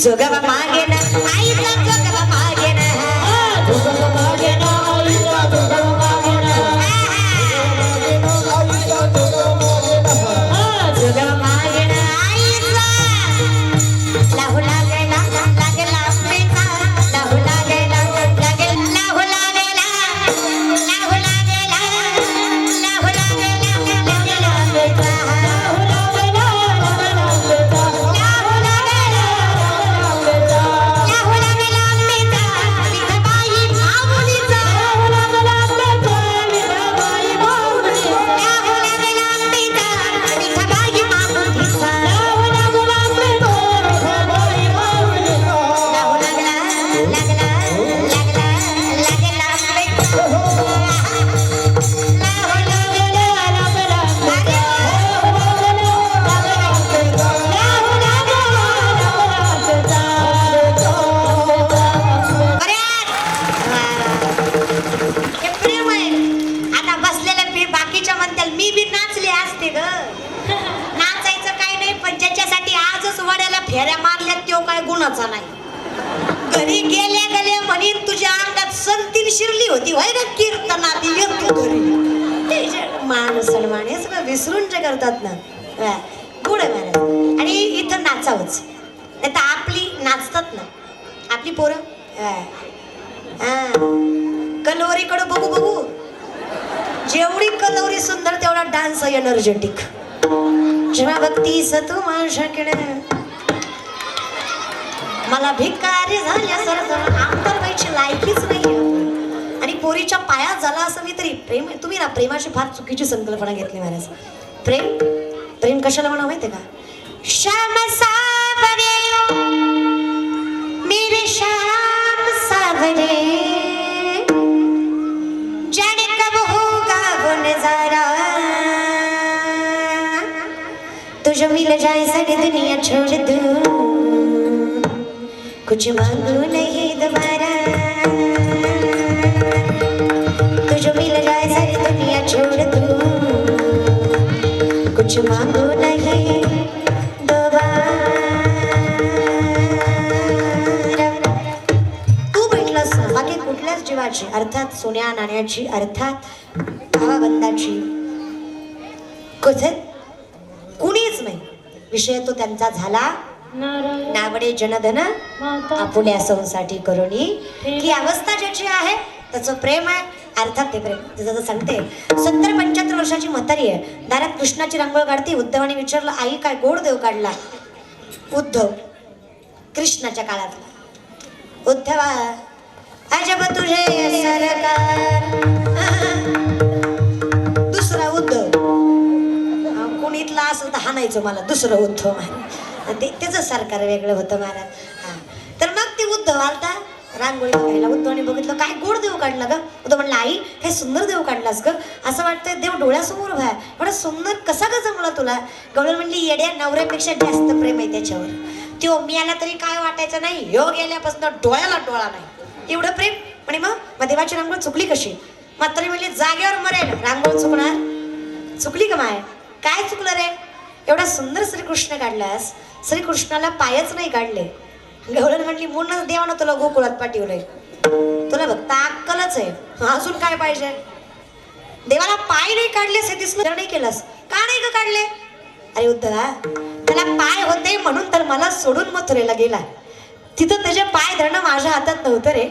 जोगवा मागे ना आईचा जोगवा मागे ना, जोगवा मागे ना आईचा जोगवा मागे ना, जोगवा मागे ना आईचा. लाहू लागेला लागेला पेचा, लाहू लागेला लागेला लाहू लागेला लाहू लागेला लाहू लागेला लागेला पेचा, लाहू लागेला लागेला पेचा, लाहू लागेला फेऱ्या मारल्यात तो काय गुणाचा नाही. घरी गेल्या गेल्या म्हणीन तुझ्या अंगात संतीन शिरली होती व्हाय ना कीर्तनात येत तू घरी मान सन्मान हे सगळं विसरून जे करतात ना वा, गुड आहे महाराज. आणि इथं नाचावंच नाही तर आपली नाचतात ना आपली पोरं वा. हा कलोरीकडं बघू बघू जेवढी कलोरी सुंदर तेवढा डान्स एनर्जेटिक. जेव्हा भक्ती सतू माझ्याकडे मला भिकारी झाल्यासारखं आमदार व्हायची लायकीच नाही. आणि पोरीच्या पायात झाला असं मी तरी प्रेम तुम्ही ना प्रेमाची फार चुकीची संकल्पना घेतली महाराज. प्रेम प्रेम कशाला म्हणा माहितीये का? श्याम सावरे मेरे श्याम सावरे जाने कब होगा वो नजारा तुझे मिल जाए सारी दुनिया छोड़ दूं कुछ मांगू नहीं दोबारा तुझे मिल जाए सारी दुनिया छोड़ दूं कुछ मांगू नहीं दोबारा. तू भेटलास ना बाकी कुठल्याच जीवाची अर्थात सोन्या नाण्याची अर्थात भावाबंधाची कुठे कुणीच नाही. विषय तो त्यांचा झाला नारायण नावडे जनधन माता आपुल्या संसाठी करुणी की अवस्था ज्याची आहे त्याचं प्रेम आहे. अर्थात ते प्रेम तिचं तर सांगते 70-75 वर्षाची म्हातारी आहे दारात कृष्णाची रांगोळ काढते. उद्धवाने विचारलं आई काय गोड देव काढला? उद्धव कृष्णाच्या काळातला उद्धवा अजब तुझे सरकार. दुसरा उद्धव कोणीतला असं तर हाणायचं मला दुसरं उद्धव त्याचं सरकार वेगळं होतं महाराज. हा तर मग ते उद्धव आलता रांगोळी बघायला. उद्धवने बघितलं काय गोड देव काढला ग. उद्धव म्हणला आई हे सुंदर देव काढलास ग. असं वाटतंय देव डोळ्यासमोर उभा आहे. एवढा सुंदर कसा ग जमला तुला? गवळण म्हणली येड्या नवऱ्यापेक्षा जास्त प्रेम आहे त्याच्यावर. तो मिळाला तरी काय वाटायचं नाही ह्यो गेल्यापासून डोळ्याला डोळा नाही एवढं प्रेम. म्हणे मग देवाची रांगोळ चुकली कशी? म्हातारी म्हणली जागेवर मरेल रांगोळ चुकणार चुकली का माय? काय चुकलं रे? एवढा सुंदर श्रीकृष्ण काढलास श्रीकृष्णाला पायच नाही काढले. गवळण म्हटली म्हणूनच देवानं तुला गोकुळात पाठवलंय. तुला फक्त अक्कलच आहे अजून काय पाहिजे? देवाला पाय नाही काढलेस हे दिसलं नाही केलंस का नाही ग काढले? अरे उद्धवा त्याला पाय होते म्हणून तर मला सोडून मथुरेला गेला. तिथं त्याचे पाय धरणं माझ्या हातात नव्हतं रे.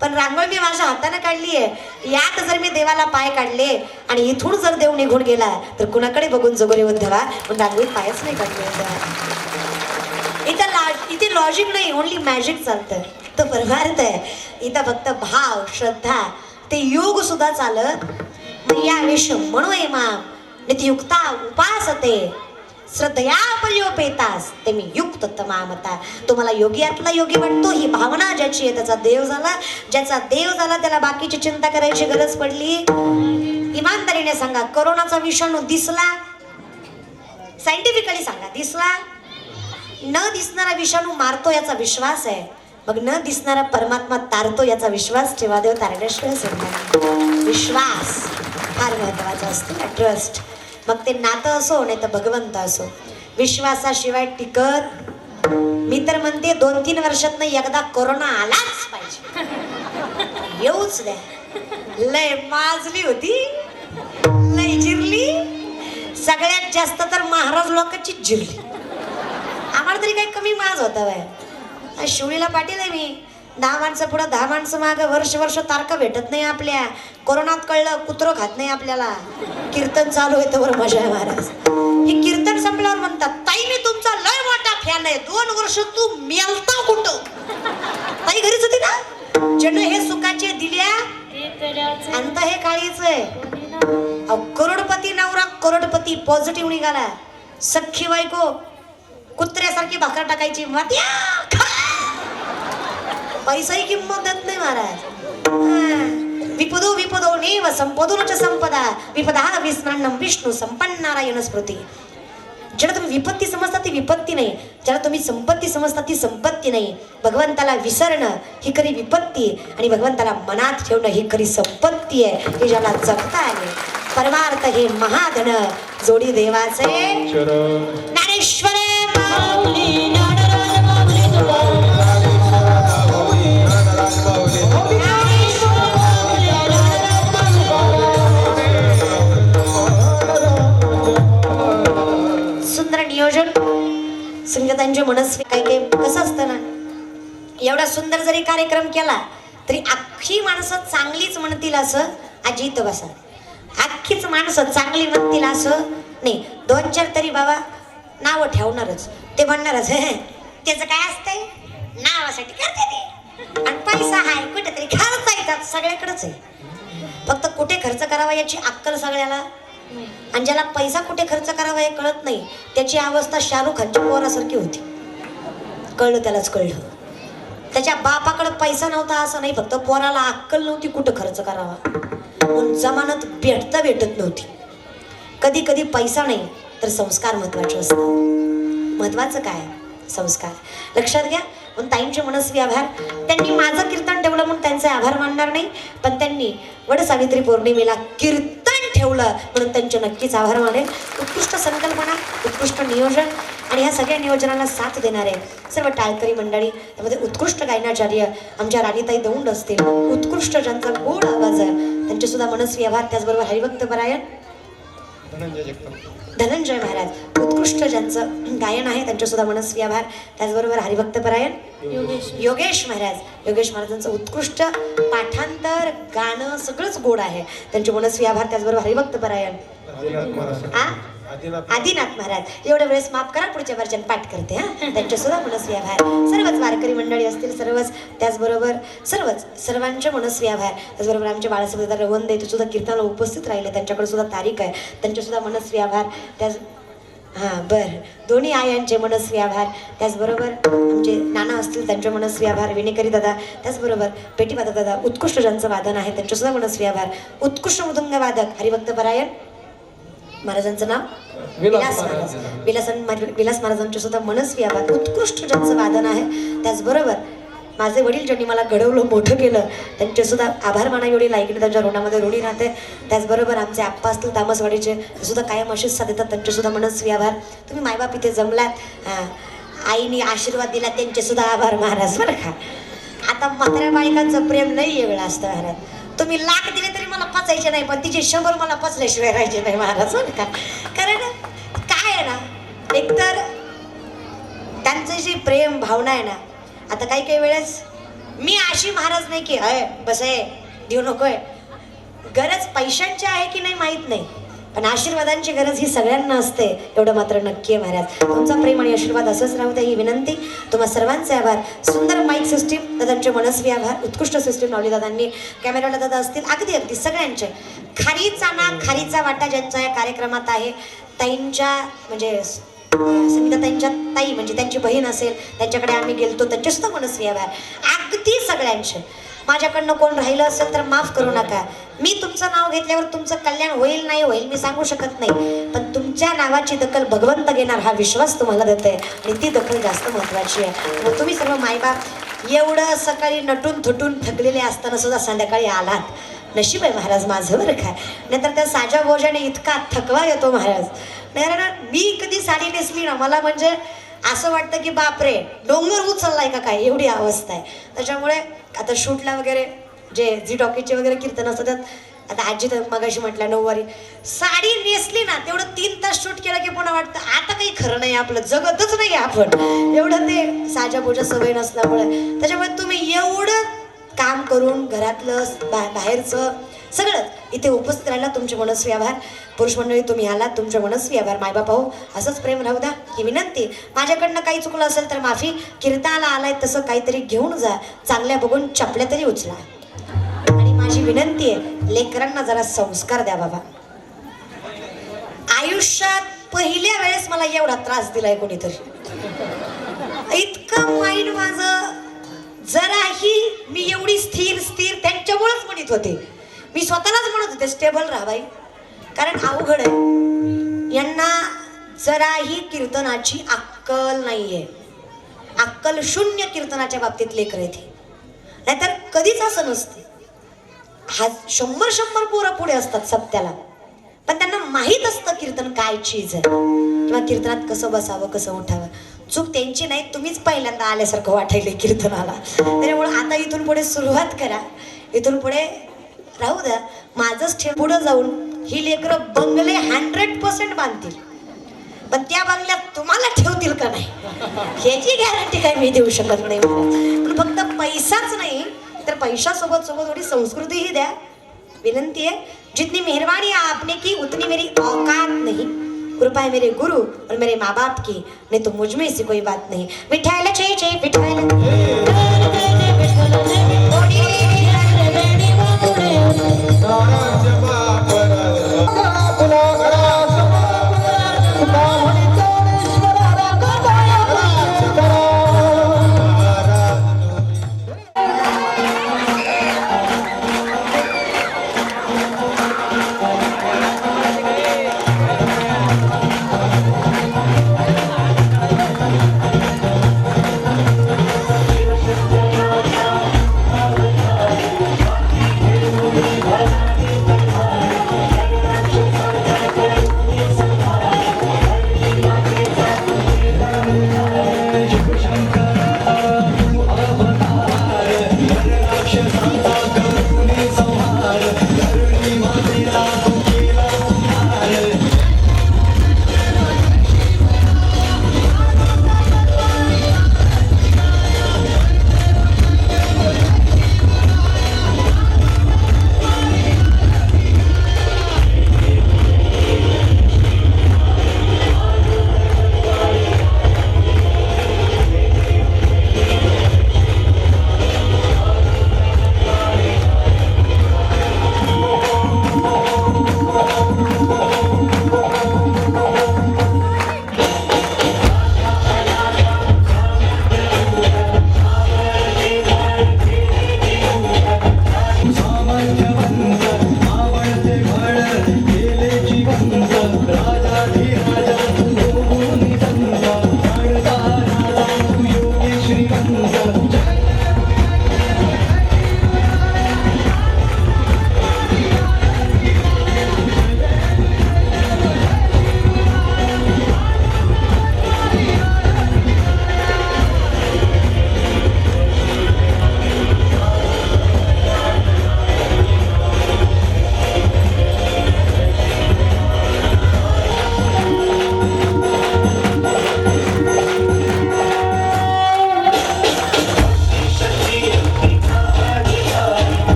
पण रांगोळ मी माझ्या हाताने काढली आहे. यात जर मी देवाला पाय काढले आणि इथून जर देव निघून गेला तर कुणाकडे बघून जगो रे उद्धवा. पण रांगोळीत पायच नाही काढले. इथे लॉजिक नाही ओनली मॅजिक चालतं. तो परमार्थ आहे. इथं फक्त भाव श्रद्धा ते योग सुद्धा चालत. मग या विश्व म्हणूय माम नित्ययुक्ता उपासते श्रद्धया पर्योपेतास ते मी युक्त तमामता. तुम्हाला योगियातला योगी वाटतो ही भावना ज्याची आहे त्याचा देव झाला. ज्याचा देव झाला त्याला बाकीची चिंता करायची गरज पडली. इमानदारीने सांगा कोरोनाचा विषाणू दिसला? सायंटिफिकली सांगा दिसला? न दिसणारा विषाणू मारतो याचा विश्वास आहे. मग न दिसणारा परमात्मा तारतो याचा विश्वास ठेवा. देव तारण्याशिवाय विश्वास फार महत्वाचा असतो. ट्रस्ट. मग ते नातं असो नाही तर भगवंत असो विश्वासाशिवाय टिकत. मी तर म्हणते 2-3 वर्षात एकदा कोरोना आलाच पाहिजे. येऊच द्या. लय माजली होती लय जिरली. सगळ्यात जास्त तर महाराज लोकांची जिरली. आम्हाला तरी काही कमी माज होता बाय. शिवळीला पाटील आहे मी. 10 माणसं पुढं 10 माणसं मागं वर्ष तारखा भेटत नाही आपल्या. कोरोनात कळलं कुत्रं खात नाही आपल्याला. कीर्तन चालू आहे तर मजा आहे महाराज. हे कीर्तन संपल्यावर म्हणतात ताई मी तुमचा लय मोठा फॅन आहे. 2 वर्ष तू मेलता कुठं? ताई घरीच होती ना. जण हे सुखाचे दिल्या अंत हे काळीच आहे. करोडपती नवरा करोडपती पॉझिटिव्ह निघाला. सख्खी बायको कुत्र्यासारखी भाकर टाकायची पैसाही किंमत देत नाही महाराज. विपदो विपदो नेव संपदो न च संपदा विपदा विस्मरणं विष्णू संपन्नारायण स्मृती. ज्याला तुम्ही विपत्ती समजता ती विपत्ती नाही. ज्याला तुम्ही संपत्ती समजता ती संपत्ती नाही. भगवंताला विसरणं ही खरी विपत्ती आणि भगवंताला मनात ठेवणं ही खरी संपत्ती आहे. हे ज्याला जगता आले. परमार्थ हे महाधन जोडी देवाचे ज्ञानेश्वर माऊली ज्ञानराज माऊली ताईंचे मनस्वी काही काही कसं असतं ना, एवढा सुंदर जरी कार्यक्रम केला तरी अख्खी माणसं चांगलीच म्हणतील असं अजित बसा, अख्खीच माणसं चांगली म्हणतील असं नाही. 2-4 तरी बाबा नावं ठेवणारच, ते म्हणणारच त्याचं काय असतंय नावासाठी करते ते, आणि पैसा आहे कुठेतरी खर्च येतात सगळ्याकडेच आहे. फक्त कुठे खर्च करावा याची अक्कल सगळ्याला, आणि ज्याला पैसा कुठे खर्च करावा हे कळत नाही त्याची अवस्था शाहरुख खानच्या पोरासारखी होती. कळलं त्यालाच कळलं. त्याच्या बापाकडे पैसा नव्हता असं नाही, फक्त पोराला अक्कल नव्हती कुठं खर्च करावा. पण जमानत भेटत नव्हती. कधी कधी पैसा नाही तर संस्कार महत्वाचे असतात. महत्वाचं काय? संस्कार. लक्षात घ्या. पण ताईंचे मनस्वी आभार. त्यांनी माझं कीर्तन ठेवलं म्हणून त्यांचे आभार मानणार नाही, पण त्यांनी वडसावित्री पौर्णिमेला कीर्तन ठेवलं म्हणून त्यांचे नक्कीच आभार मानेल. उत्कृष्ट संकल्पना, उत्कृष्ट नियोजन आणि ह्या सगळ्या नियोजनाला साथ देणारे सर्व टाळकरी मंडळी, त्यामध्ये उत्कृष्ट गायनाचार्य आमच्या राणीताई दौंड असतील, उत्कृष्ट ज्यांचा गोड आवाज आहे त्यांचे सुद्धा मनस्वी आभार. त्याचबरोबर हरिभक्त परायण धनंजय महाराज, उत्कृष्ट ज्यांचं गायन आहे त्यांचे सुद्धा मनस्वी आभार. त्याचबरोबर हरिभक्त परायण योगेश महाराजांचं उत्कृष्ट पाठांतर गाणं सगळंच गोड आहे, त्यांचे मनस्वी आभार. त्याचबरोबर हरिभक्त परायण आदिनाथ महाराज. एवढ्या वेळेस माफ करा, पुढच्या वर्षात पाठ करते त्यांचे सुद्धा मनस्वी आभार. सर्वच वारकरी मंडळी असतील सर्वच, त्याचबरोबर सर्वांचे मनस्वी आभार. त्याचबरोबर आमचे बाळासाहेब रवंदे ते सुद्धा कीर्तनाला उपस्थित राहिले, त्यांच्याकडे सुद्धा तारीख आहे, त्यांचे सुद्धा मनस्वी आभार. दोन्ही आयांचे मनस्वी आभार. त्याचबरोबर आमचे नाना असतील त्यांचे मनस्वी आभार. विनेकरी दादा, त्याचबरोबर पेटीवादक दादा, उत्कृष्ट ज्यांचं वादन आहे त्यांचे सुद्धा मनस्वी आभार. उत्कृष्ट मृदुंग वादक हरिभक्त परायण महाराजांचं नाव विलास महाराजांचे सुद्धा मनस्वी आभार. उत्कृष्ट ज्यांचं वादन आहे. त्याचबरोबर माझे वडील ज्यांनी मला घडवलं मोठं केलं त्यांचे सुद्धा आभार माना एवढी लायकी त्यांच्या ऋणामध्ये ऋणी राहते. त्याचबरोबर आमचे आप्पा असतील तामसवाडीचे ते सुद्धा कायम अशीच साथ देतात, त्यांचे सुद्धा मनस्वी आभार. तुम्ही मायबाप इथे जमलात, आईने आशीर्वाद दिला त्यांचे सुद्धा आभार महाराज. बरं का, आता म्हाताऱ्या बायकांचं प्रेम नाही वेगळं असतं महाराज. तुम्ही लाख दिले तरी मला पचायचे नाही, पण तिचे 100 मला पचल्याशिवाय राहायचे नाही महाराज. बरं का, कारण काय आहे ना, एकतर त्यांचं जे प्रेम भावना आहे ना, आता काही वेळेस मी अशी महाराज नाही की बस आहे देऊ नकोय, गरज पैशांची आहे की नाही माहीत नाही, पण आशीर्वादांची गरज ही सगळ्यांना असते एवढं मात्र नक्की आहे महाराज. तुमचा प्रेम आणि आशीर्वाद असंच राहू द्या ही विनंती. तुम्हा सर्वांचे आभार. सुंदर माईक सिस्टीम दादांचे मनस्वी आभार. उत्कृष्ट सिस्टीम लावली दादांनी, कॅमेराला दादा असतील, अगदी सगळ्यांचे. खारीचा ना खारीचा वाटा ज्यांचा या कार्यक्रमात आहे, ताईंच्या म्हणजे संगीता ताईंच्या ताई म्हणजे त्यांची बहीण असेल त्यांच्याकडे आम्ही गेलतो, त्यांचे सुद्धा मनस्वी आभार. अगदी सगळ्यांचे. माझ्याकडनं कोण राहिलं असेल तर माफ करू नका. मी तुमचं नाव घेतल्यावर तुमचं कल्याण होईल नाही होईल मी सांगू शकत नाही, पण तुमच्या नावाची दखल भगवंत घेणार हा विश्वास तुम्हाला देते आणि ती दखल जास्त महत्त्वाची आहे. मग तुम्ही सर्व मायबाप एवढं सकाळी नटून थुटून थकलेले असताना सुद्धा संध्याकाळी आलात, नशीब आहे महाराज माझं. बरं काय, नाहीतर त्या साजा भोजाने इतका थकवा येतो महाराज. नाही मी कधी साडी नेसली ना मला म्हणजे असं वाटतं की बापरे डोंगर उचललाय का काय, एवढी अवस्था आहे. त्याच्यामुळे आता शूटला वगैरे जे झी टॉकीजचे वगैरे कीर्तन असतात, आता आजी तर मगाशी म्हटलं 9 वारी साडी नेसली ना तेवढं 3 तास शूट केलं की पुन्हा वाटतं आता काही खरं नाही, आपलं जगतच नाही आपण, एवढं ते साजा भोजा सवय नसल्यामुळे. त्याच्यामुळे तुम्ही एवढं काम करून घरातलं बाहेरचं सगळं इथे उपस्थित राहिला, तुमचे मनस्वी आभार. पुरुष मंडळी तुम्ही आलात, तुमचे मनस्वी आभार. मायबाप हो असंच प्रेम राहू द्या ही विनंती. माझ्याकडनं काही चुकलं असेल तर माफी. कीर्तनाला आलाय तसं काहीतरी घेऊन जा, चांगल्या बघून चपल्या तरी उचला. आणि माझी विनंती आहे लेकरांना जरा संस्कार द्या बाबा. आयुष्यात पहिल्या वेळेस मला एवढा त्रास दिलाय कोणीतरी, इतकं माइंड माझं जराही मी एवढी स्थिर त्यांच्यामुळेच म्हणत होते. मी स्वतःलाच म्हणत होते स्टेबल राहा बाई, कारण अवघड आहे यांना जराही कीर्तनाची अक्कल नाहीये. अक्कल शून्य कीर्तनाच्या बाबतीत लेकर येते, नाहीतर कधीच असं नसते. 100 पोरं पुढे असतात सप्त्याला, पण त्यांना माहीत असतं कीर्तन काय चीज आहे किंवा कीर्तनात कसं बसावं कसं उठावं. चूक त्यांची नाही, तुम्हीच पहिल्यांदा आल्यासारखं वाटायले कीर्तनाला. त्याच्यामुळे आता इथून पुढे सुरुवात करा, इथून पुढे राहू द्या माझंच ठेव. पुढं जाऊन ही लेकरं बंगले 100% बांधतील. पण त्या बंगल्यात तुम्हाला ठेवतील का नाही याची गॅरंटी काय मी देऊ शकत नाही महाराज. पण फक्त पैसाच नाही तर पैशासोबत सोबत थोडी संस्कृतीही द्या. विनंती है, जितनी मेहरबानी आपने की उतनी मेरी औकात नहीं. कृपा है मेरे गुरु और मेरे माँ बाप की, नहीं तो मुझ में ऐसी कोई बात नहीं. विठायला जय जय विठायला. नाराज बापर पुन्हा घरात पुन्हा म्हणी ज्ञानेश्वराला घरात करा.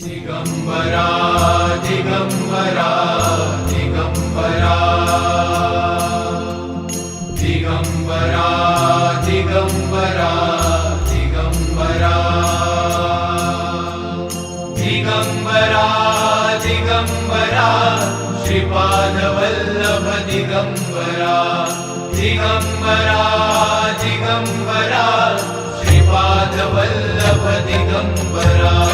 दिगंबरा दिगंबरा दिगंबरा दिगंबरा दिगंबरा दिगंबरा दिगंबरा दिगंबरा श्रीपाद वल्लभ दिगंबरा दिगंबरा दिगंबरा श्रीपाद वल्लभ दिगंबरा